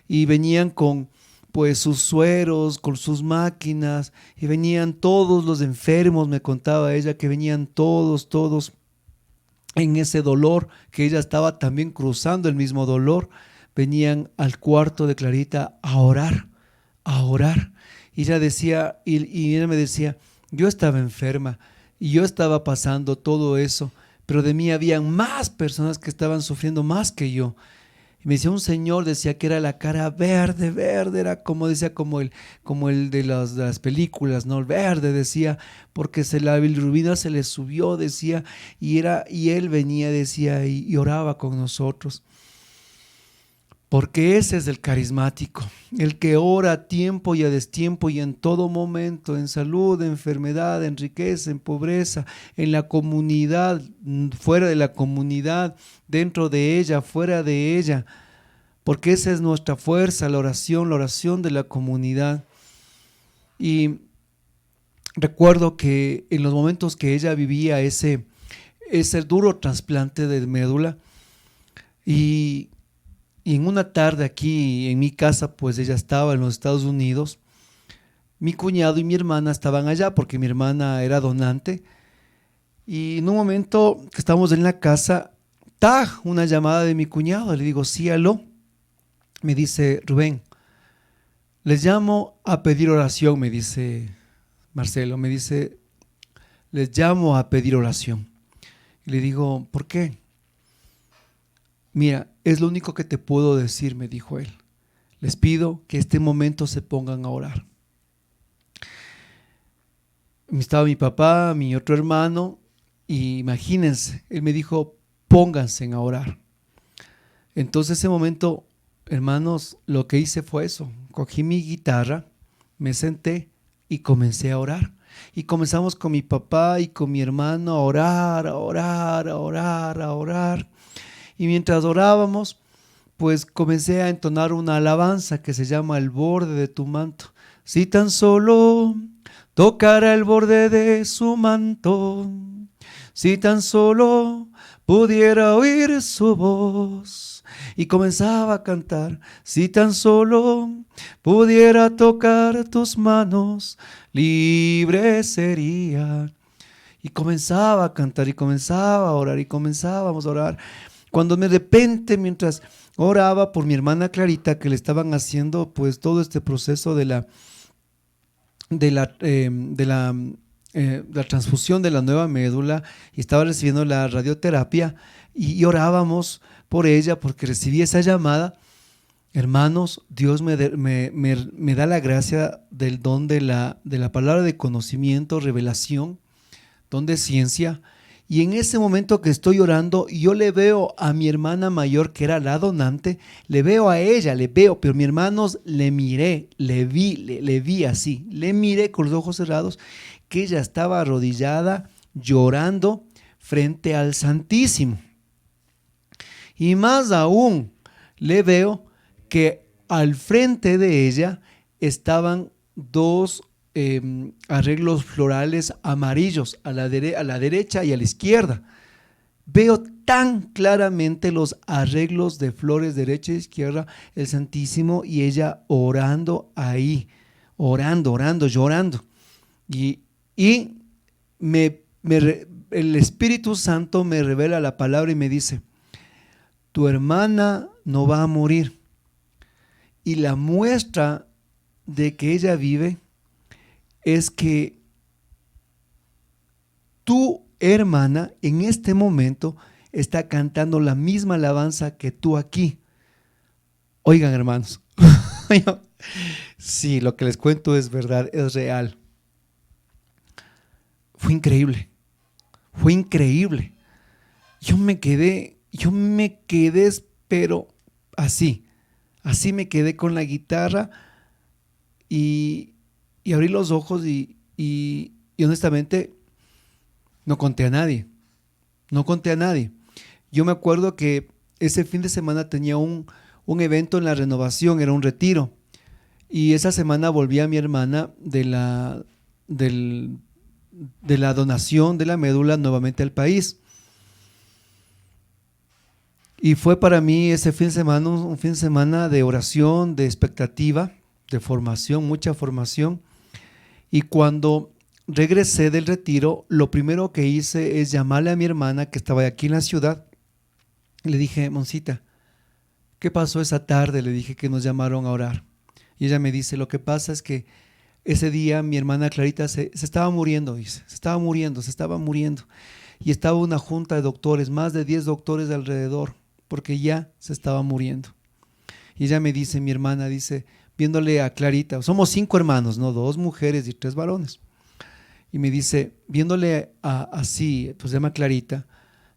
y venían con pues sus sueros, con sus máquinas, y venían todos los enfermos, me contaba ella, que venían todos en ese dolor, que ella estaba también cruzando el mismo dolor, venían al cuarto de Clarita a orar. Y ella decía, y ella me decía, yo estaba enferma, y yo estaba pasando todo eso, pero de mí habían más personas que estaban sufriendo más que yo. Y me decía un señor, decía que era la cara verde, era como decía, como el de las películas, ¿no? El verde, decía, porque la bilirrubina se le subió, decía, y él venía, decía, y oraba con nosotros. Porque ese es el carismático, el que ora a tiempo y a destiempo y en todo momento, en salud, en enfermedad, en riqueza, en pobreza, en la comunidad, fuera de la comunidad, dentro de ella, fuera de ella, porque esa es nuestra fuerza, la oración de la comunidad. Y recuerdo que en los momentos que ella vivía ese duro trasplante de médula, y en una tarde aquí en mi casa, pues ella estaba en los Estados Unidos, mi cuñado y mi hermana estaban allá porque mi hermana era donante, y en un momento que estábamos en la casa, una llamada de mi cuñado, le digo, sí, aló, me dice, Rubén, les llamo a pedir oración, me dice Marcelo, me dice, les llamo a pedir oración. Y le digo, ¿por qué? Mira, es lo único que te puedo decir, me dijo él. Les pido que este momento se pongan a orar. Estaba mi papá, mi otro hermano, y imagínense, él me dijo, pónganse a orar. Entonces ese momento, hermanos, lo que hice fue eso. Cogí mi guitarra, me senté y comencé a orar. Y comenzamos con mi papá y con mi hermano a orar. Y mientras orábamos, pues comencé a entonar una alabanza que se llama El borde de tu manto. Si tan solo tocara el borde de su manto, si tan solo pudiera oír su voz. Y comenzaba a cantar, si tan solo pudiera tocar tus manos, libre sería. Y comenzaba a cantar y comenzaba a orar y comenzábamos a orar. Cuando de repente, mientras oraba por mi hermana Clarita, que le estaban haciendo pues todo este proceso de la transfusión de la nueva médula y estaba recibiendo la radioterapia, y orábamos por ella porque recibí esa llamada. Hermanos, Dios me da la gracia del don de la palabra de conocimiento, revelación, don de ciencia. Y en ese momento que estoy orando, yo le veo a mi hermana mayor, que era la donante, le veo a ella, pero mi hermanos, le miré, le vi así, le miré con los ojos cerrados, que ella estaba arrodillada, llorando frente al Santísimo. Y más aún, le veo que al frente de ella estaban dos arreglos florales amarillos a la derecha y a la izquierda. Veo tan claramente los arreglos de flores derecha e izquierda, el Santísimo y ella orando ahí, orando, llorando. Y el Espíritu Santo me revela la palabra y me dice: tu hermana no va a morir. Y la muestra de que ella vive es que tu hermana en este momento está cantando la misma alabanza que tú aquí. Oigan, hermanos, sí, lo que les cuento es verdad, es real. Fue increíble, fue increíble. Yo me quedé, pero así me quedé con la guitarra y abrí los ojos y honestamente no conté a nadie. Yo me acuerdo que ese fin de semana tenía un evento en la Renovación, era un retiro, y esa semana volví a mi hermana de la donación de la médula nuevamente al país. Y fue para mí ese fin de semana un fin de semana de oración, de expectativa, de formación, mucha formación. Y cuando regresé del retiro, lo primero que hice es llamarle a mi hermana que estaba aquí en la ciudad. Le dije: Moncita, ¿qué pasó esa tarde? Le dije que nos llamaron a orar. Y ella me dice: lo que pasa es que ese día mi hermana Clarita se estaba muriendo, dice, se estaba muriendo. Y estaba una junta de doctores, más de 10 doctores de alrededor, porque ya se estaba muriendo. Y ella me dice, mi hermana, dice, viéndole a Clarita, somos 5 hermanos, ¿no? 2 mujeres y 3 varones. Y me dice, viéndole así, pues se llama Clarita,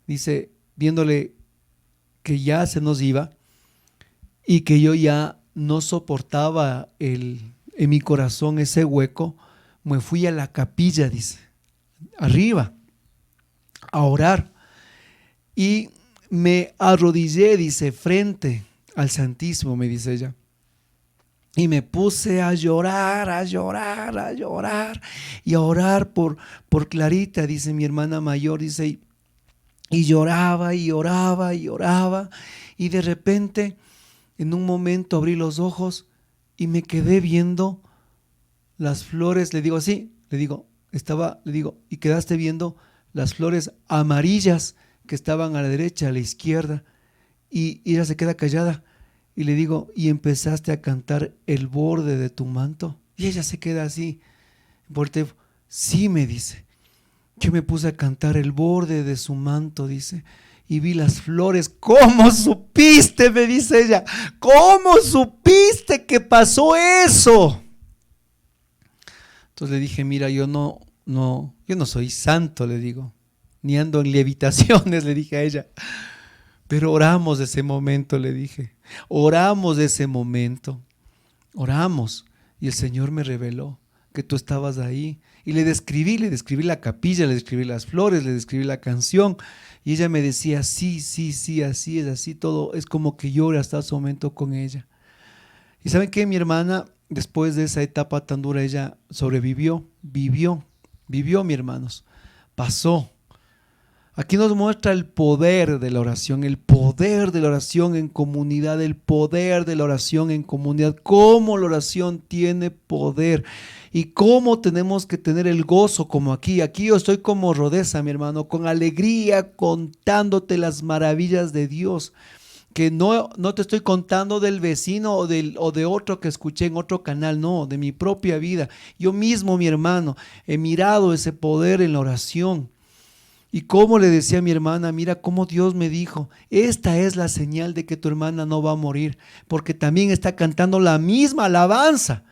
dice, viéndole que ya se nos iba y que yo ya no soportaba en mi corazón ese hueco, me fui a la capilla, dice, arriba, a orar. Y me arrodillé, dice, frente al Santísimo, me dice ella. Y me puse a llorar y a orar por Clarita, dice mi hermana mayor, dice, y lloraba. Y de repente, en un momento abrí los ojos y me quedé viendo las flores, le digo, y quedaste viendo las flores amarillas que estaban a la derecha, a la izquierda, y ella se queda callada. Y le digo, ¿y empezaste a cantar el borde de tu manto? Y ella se queda así. Sí, me dice. Yo me puse a cantar el borde de su manto, dice, y vi las flores. ¿Cómo supiste? Me dice ella. ¿Cómo supiste que pasó eso? Entonces le dije, mira, yo no soy santo, le digo, ni ando en levitaciones, le dije a ella. Pero oramos ese momento, le dije. Oramos ese momento. Oramos. Y el Señor me reveló que tú estabas ahí. Y le describí la capilla, le describí las flores, le describí la canción. Y ella me decía, sí, así es, así todo. Es como que yo hasta ese momento con ella. Y ¿saben qué? Mi hermana, después de esa etapa tan dura, ella sobrevivió, vivió mi hermanos. Pasó. Aquí nos muestra el poder de la oración en comunidad, cómo la oración tiene poder y cómo tenemos que tener el gozo como aquí. Aquí yo estoy como Rodesa, mi hermano, con alegría contándote las maravillas de Dios, que no te estoy contando del vecino o de otro que escuché en otro canal, no, de mi propia vida. Yo mismo, mi hermano, he mirado ese poder en la oración. Y como le decía a mi hermana, mira cómo Dios me dijo, esta es la señal de que tu hermana no va a morir, porque también está cantando la misma alabanza.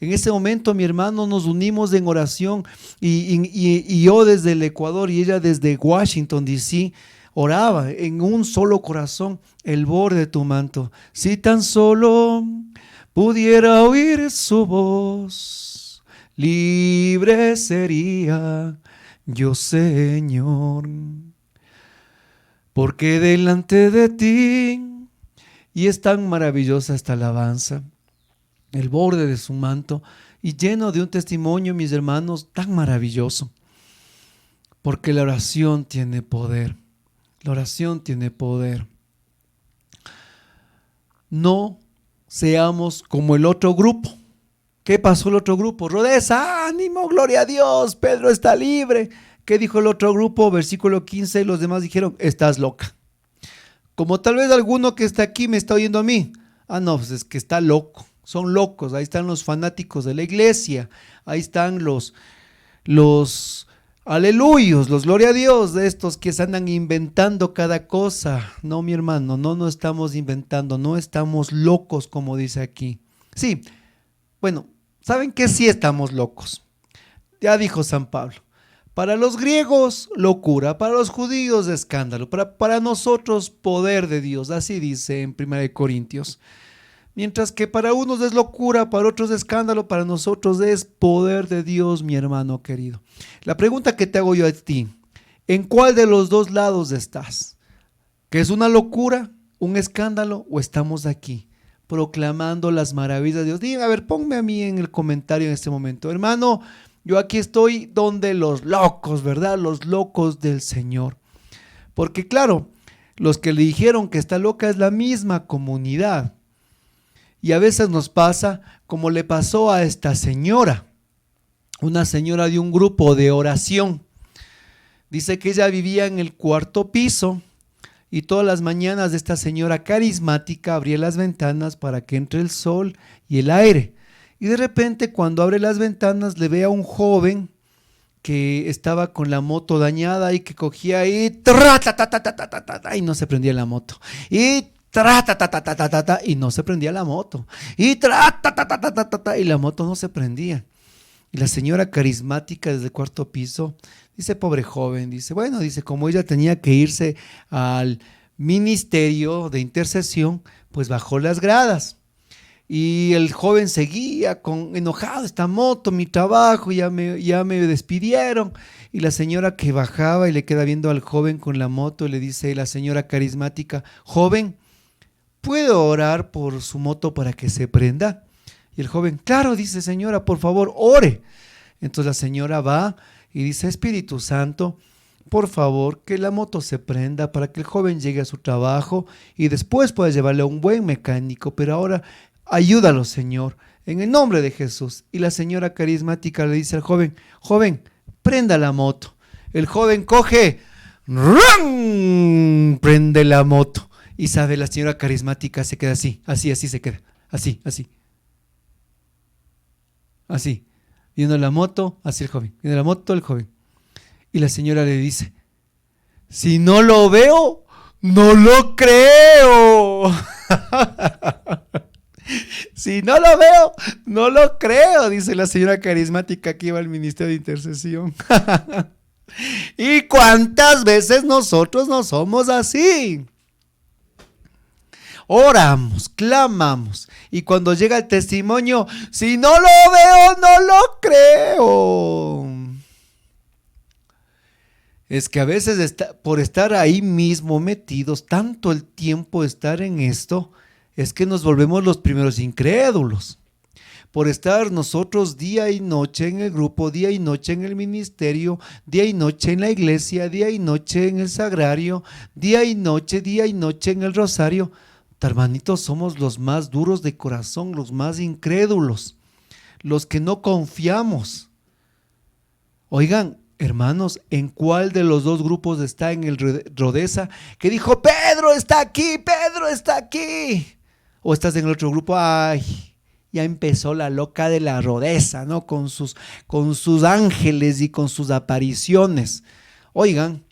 En ese momento mi hermano nos unimos en oración y yo desde el Ecuador y ella desde Washington, D.C., oraba en un solo corazón el borde de tu manto. Si tan solo pudiera oír su voz, libre sería yo, Señor, porque delante de ti, y es tan maravillosa esta alabanza, el borde de su manto, y lleno de un testimonio, mis hermanos, tan maravilloso, porque la oración tiene poder, la oración tiene poder. No seamos como el otro grupo. ¿Qué pasó el otro grupo? Rodeza, ánimo, gloria a Dios, Pedro está libre. ¿Qué dijo el otro grupo? Versículo 15, los demás dijeron, estás loca. Como tal vez alguno que está aquí me está oyendo a mí. Ah, no, pues es que está loco, son locos. Ahí están los fanáticos de la iglesia, ahí están los aleluyos, los gloria a Dios, de estos que se andan inventando cada cosa. No, mi hermano, no estamos inventando, no estamos locos como dice aquí. Sí, bueno, ¿saben qué? Sí estamos locos. Ya dijo San Pablo. Para los griegos, locura. Para los judíos, escándalo. Para nosotros, poder de Dios. Así dice en 1 Corintios. Mientras que para unos es locura, para otros escándalo, para nosotros es poder de Dios, mi hermano querido. La pregunta que te hago yo a ti, ¿en cuál de los dos lados estás? ¿Que es una locura, un escándalo o estamos aquí proclamando las maravillas de Dios? Dime, a ver, ponme a mí en el comentario en este momento. Hermano, yo aquí estoy donde los locos, ¿verdad? Los locos del Señor. Porque claro, los que le dijeron que está loca es la misma comunidad. Y a veces nos pasa como le pasó a esta señora, una señora de un grupo de oración. Dice que ella vivía en el 4º piso y todas las mañanas esta señora carismática abría las ventanas para que entre el sol y el aire. Y de repente cuando abre las ventanas le ve a un joven que estaba con la moto dañada y que cogía y no se prendía la moto. Y no se prendía la moto. Y la moto no se prendía. Y la señora carismática desde el 4º piso dice, pobre joven, dice, bueno, dice, como ella tenía que irse al ministerio de intercesión, pues bajó las gradas. Y el joven seguía enojado, esta moto, mi trabajo, ya me despidieron. Y la señora que bajaba y le queda viendo al joven con la moto, le dice la señora carismática, joven, ¿puedo orar por su moto para que se prenda? Y el joven, claro, dice, señora, por favor, ore. Entonces la señora va y dice, Espíritu Santo, por favor, que la moto se prenda para que el joven llegue a su trabajo y después pueda llevarle a un buen mecánico, pero ahora ayúdalo, Señor, en el nombre de Jesús. Y la señora carismática le dice al joven, joven, prenda la moto. El joven coge, ¡rum!, prende la moto. Y sabe, la señora carismática se queda así se queda, así, viendo la moto, así el joven, viendo la moto, el joven. Y la señora le dice, si no lo veo, no lo creo. Si no lo veo, no lo creo, dice la señora carismática que iba al ministerio de intercesión. ¿Y cuántas veces nosotros no somos así? Oramos, clamamos, y cuando llega el testimonio, si no lo veo, no lo creo. Es que a veces por estar ahí mismo metidos, tanto el tiempo de estar en esto, es que nos volvemos los primeros incrédulos. Por estar nosotros día y noche en el grupo, día y noche en el ministerio, día y noche en la iglesia, día y noche en el sagrario, día y noche en el rosario. Hermanitos, somos los más duros de corazón, los más incrédulos, los que no confiamos. Oigan, hermanos, ¿en cuál de los dos grupos está en el Rodeza que dijo, Pedro está aquí, Pedro está aquí? ¿O estás en el otro grupo? Ay, ya empezó la loca de la Rodeza, ¿no? Con sus ángeles y con sus apariciones. Oigan,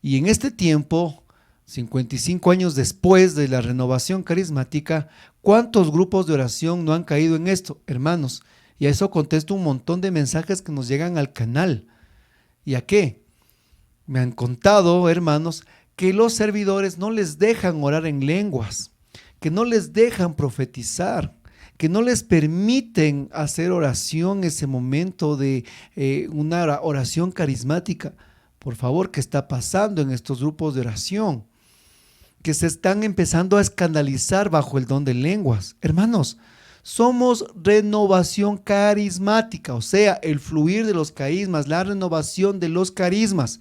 Y en este tiempo, 55 años después de la renovación carismática, ¿cuántos grupos de oración no han caído en esto, hermanos? Y a eso contesto un montón de mensajes que nos llegan al canal. ¿Y a qué? Me han contado, hermanos, que los servidores no les dejan orar en lenguas, que no les dejan profetizar, que no les permiten hacer oración en ese momento de una oración carismática. Por favor, ¿qué está pasando en estos grupos de oración? Que se están empezando a escandalizar bajo el don de lenguas. Hermanos, somos renovación carismática, o sea, el fluir de los carismas, la renovación de los carismas.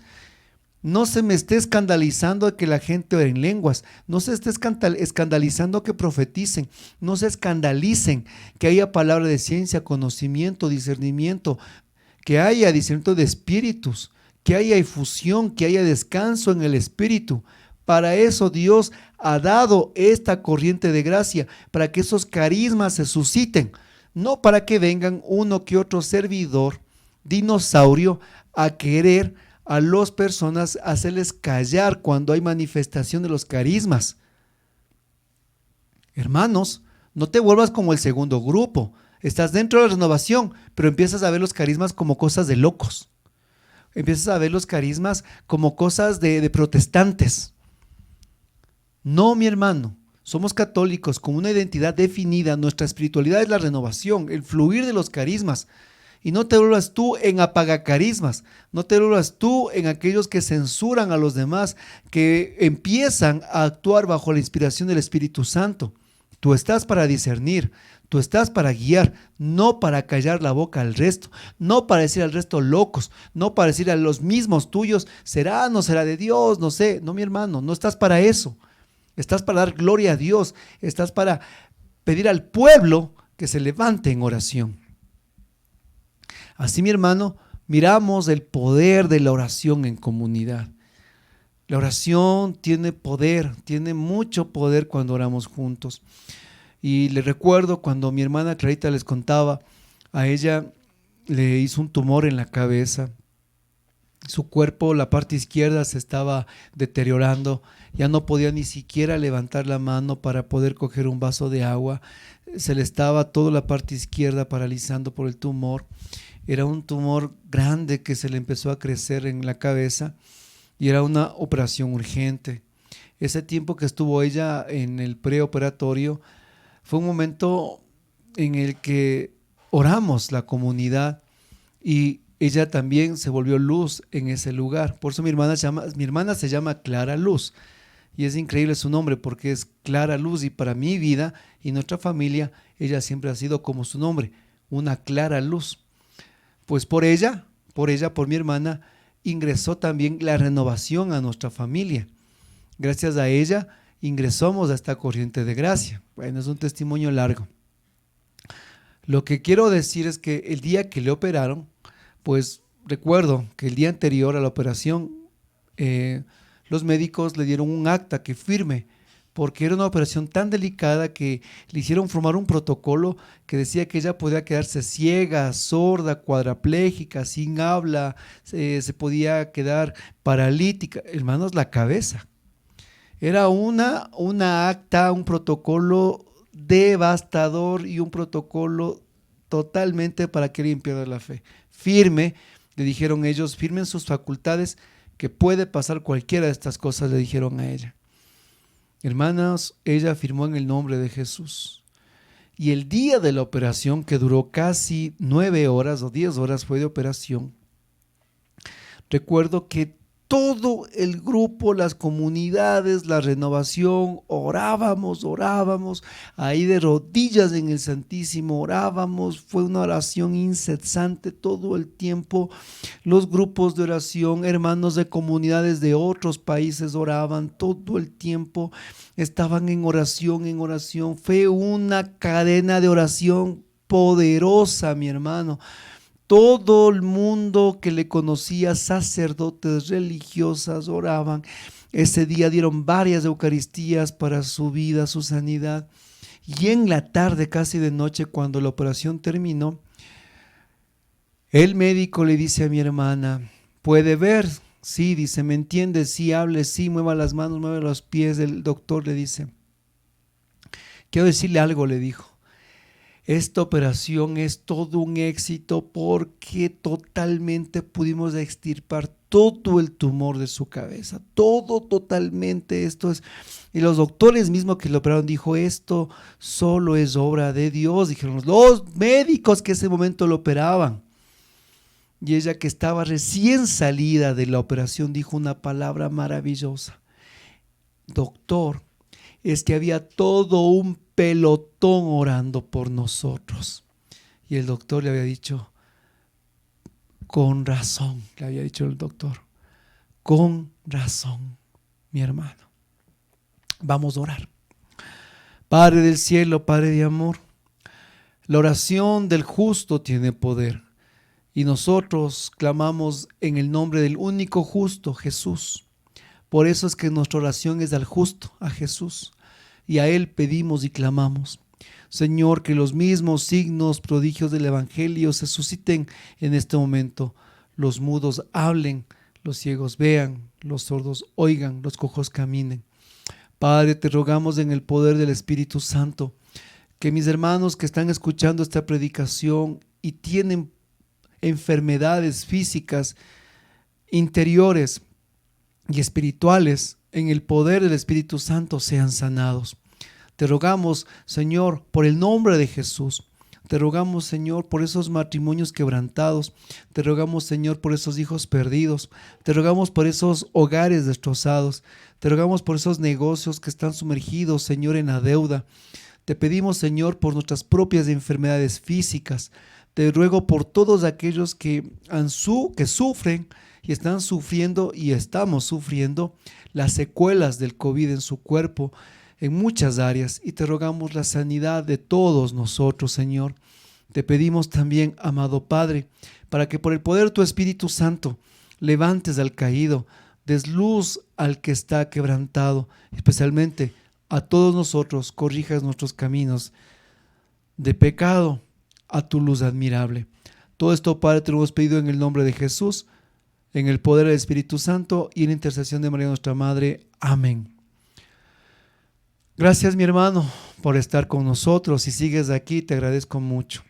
No se me esté escandalizando de que la gente ore en lenguas, no se esté escandalizando que profeticen, no se escandalicen que haya palabra de ciencia, conocimiento, discernimiento, que haya discernimiento de espíritus, que haya efusión, que haya descanso en el espíritu. Para eso Dios ha dado esta corriente de gracia, para que esos carismas se susciten, no para que vengan uno que otro servidor, dinosaurio, a querer a las personas hacerles callar cuando hay manifestación de los carismas. Hermanos, no te vuelvas como el segundo grupo. Estás dentro de la renovación, pero empiezas a ver los carismas como cosas de locos. Empiezas a ver los carismas como cosas de protestantes. No, mi hermano, somos católicos con una identidad definida. Nuestra espiritualidad es la renovación, el fluir de los carismas. Y no te vuelvas tú en apagacarismas, no te vuelvas tú en aquellos que censuran a los demás, que empiezan a actuar bajo la inspiración del Espíritu Santo. Tú estás para discernir, tú estás para guiar, no para callar la boca al resto, no para decir al resto locos, no para decir a los mismos tuyos, será, no será de Dios, no sé. No, mi hermano, no estás para eso. Estás para dar gloria a Dios, estás para pedir al pueblo que se levante en oración. Así, mi hermano, miramos el poder de la oración en comunidad. La oración tiene poder, tiene mucho poder cuando oramos juntos. Y le recuerdo cuando mi hermana Clarita les contaba, a ella le hizo un tumor en la cabeza. Su cuerpo, la parte izquierda, se estaba deteriorando. Ya no podía ni siquiera levantar la mano para poder coger un vaso de agua. Se le estaba toda la parte izquierda paralizando por el tumor. Era un tumor grande que se le empezó a crecer en la cabeza y era una operación urgente. Ese tiempo que estuvo ella en el preoperatorio fue un momento en el que oramos la comunidad y ella también se volvió luz en ese lugar. Por eso mi hermana se llama Clara Luz. Y es increíble su nombre porque es Clara Luz, y para mi vida y nuestra familia ella siempre ha sido como su nombre, una clara luz. Pues por ella, por mi hermana, ingresó también la renovación a nuestra familia. Gracias a ella ingresamos a esta corriente de gracia. Bueno, es un testimonio largo. Lo que quiero decir es que el día que le operaron, pues recuerdo que el día anterior a la operación, los médicos le dieron un acta que firme, porque era una operación tan delicada que le hicieron formar un protocolo que decía que ella podía quedarse ciega, sorda, cuadraplégica, sin habla, se podía quedar paralítica. Hermanos, la cabeza. Era una acta, un protocolo devastador y un protocolo totalmente para que limpiara la fe. Firme, le dijeron ellos, firmen sus facultades, que puede pasar cualquiera de estas cosas, le dijeron a ella. Hermanas, ella firmó en el nombre de Jesús. Y el día de la operación, que duró casi 9 horas o 10 horas fue de operación, recuerdo que todo el grupo, las comunidades, la renovación, orábamos, ahí de rodillas en el Santísimo, orábamos, fue una oración incesante todo el tiempo. Los grupos de oración, hermanos de comunidades de otros países oraban todo el tiempo, estaban en oración, fue una cadena de oración poderosa, mi hermano. Todo el mundo que le conocía, sacerdotes, religiosas, oraban. Ese día dieron varias eucaristías para su vida, su sanidad. Y en la tarde, casi de noche, cuando la operación terminó, el médico le dice a mi hermana, puede ver, Sí, dice, ¿me entiendes? Sí, hable, sí, mueva las manos, mueva los pies. El doctor le dice, quiero decirle algo, le dijo. Esta operación es todo un éxito porque totalmente pudimos extirpar todo el tumor de su cabeza, todo totalmente. Esto es, y los doctores mismos que lo operaron dijo, esto solo es obra de Dios, dijeron los médicos que ese momento lo operaban. Y ella, que estaba recién salida de la operación, dijo una palabra maravillosa: doctor, es que había todo un pelotón orando por nosotros. Y el doctor le había dicho, con razón, le había dicho el doctor, con razón, mi hermano. Vamos a orar. Padre del cielo, Padre de amor, la oración del justo tiene poder. Y nosotros clamamos en el nombre del único justo, Jesús. Por eso es que nuestra oración es al justo, a Jesús. Y a Él pedimos y clamamos. Señor, que los mismos signos, prodigios del Evangelio se susciten en este momento. Los mudos hablen, los ciegos vean, los sordos oigan, los cojos caminen. Padre, te rogamos en el poder del Espíritu Santo, que mis hermanos que están escuchando esta predicación y tienen enfermedades físicas, interiores y espirituales, en el poder del Espíritu Santo sean sanados. Te rogamos, Señor, por el nombre de Jesús. Te rogamos, Señor, por esos matrimonios quebrantados. Te rogamos, Señor, por esos hijos perdidos. Te rogamos por esos hogares destrozados. Te rogamos por esos negocios que están sumergidos, Señor, en la deuda. Te pedimos, Señor, por nuestras propias enfermedades físicas. Te ruego por todos aquellos que sufren y están sufriendo y estamos sufriendo las secuelas del COVID en su cuerpo, en muchas áreas, y te rogamos la sanidad de todos nosotros, Señor. Te pedimos también, amado Padre, para que por el poder de tu Espíritu Santo levantes al caído, des luz al que está quebrantado, especialmente a todos nosotros, corrijas nuestros caminos de pecado a tu luz admirable. Todo esto, Padre, te lo hemos pedido en el nombre de Jesús, en el poder del Espíritu Santo y en la intercesión de María nuestra Madre. Amén. Gracias, mi hermano, por estar con nosotros. Si sigues aquí, te agradezco mucho.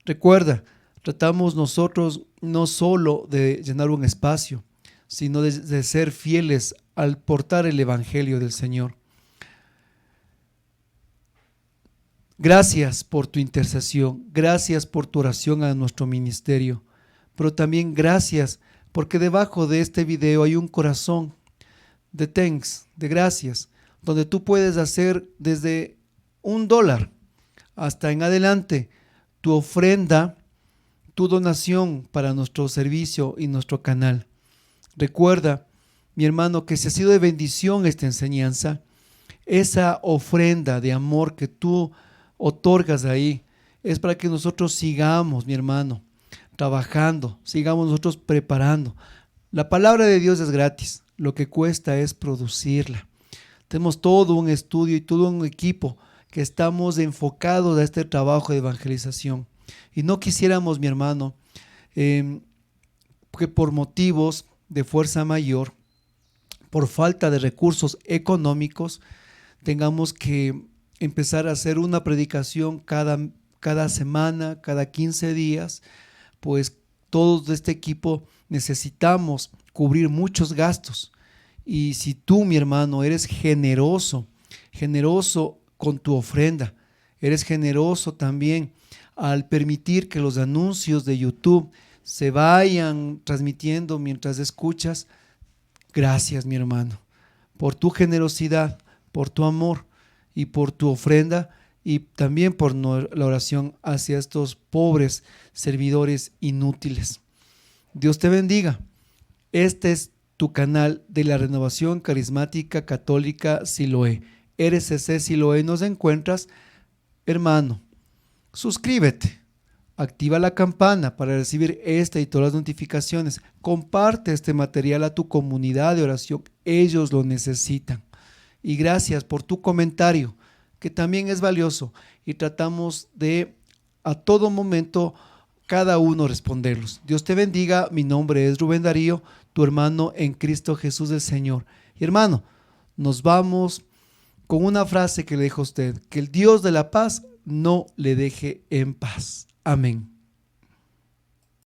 Recuerda, tratamos nosotros no solo de llenar un espacio, sino de ser fieles al portar el Evangelio del Señor. Gracias por tu intercesión, gracias por tu oración a nuestro ministerio, pero también gracias porque debajo de este video hay un corazón de thanks, de gracias, donde tú puedes hacer desde $1 hasta en adelante tu ofrenda, tu donación para nuestro servicio y nuestro canal. Recuerda, mi hermano, que si ha sido de bendición esta enseñanza, esa ofrenda de amor que tú otorgas ahí es para que nosotros sigamos, mi hermano, trabajando, sigamos nosotros preparando. La palabra de Dios es gratis, lo que cuesta es producirla. Tenemos todo un estudio y todo un equipo que estamos enfocados a este trabajo de evangelización. Y no quisiéramos, mi hermano, que por motivos de fuerza mayor, por falta de recursos económicos, tengamos que empezar a hacer una predicación cada semana, cada 15 días, pues todos de este equipo necesitamos cubrir muchos gastos. Y si tú, mi hermano, eres generoso con tu ofrenda, eres generoso también al permitir que los anuncios de YouTube se vayan transmitiendo mientras escuchas, gracias, mi hermano, por tu generosidad, por tu amor y por tu ofrenda, y también por la oración hacia estos pobres servidores inútiles. Dios te bendiga. Este es tu canal de la Renovación Carismática Católica Siloé. RCC Siloé nos encuentras, hermano. Suscríbete, activa la campana para recibir esta y todas las notificaciones. Comparte este material a tu comunidad de oración, ellos lo necesitan. Y gracias por tu comentario, que también es valioso, y tratamos de a todo momento cada uno responderlos. Dios te bendiga. Mi nombre es Rubén Darío, tu hermano en Cristo Jesús el Señor. Y hermano, nos vamos con una frase que le dejo a usted: que el Dios de la paz no le deje en paz. Amén.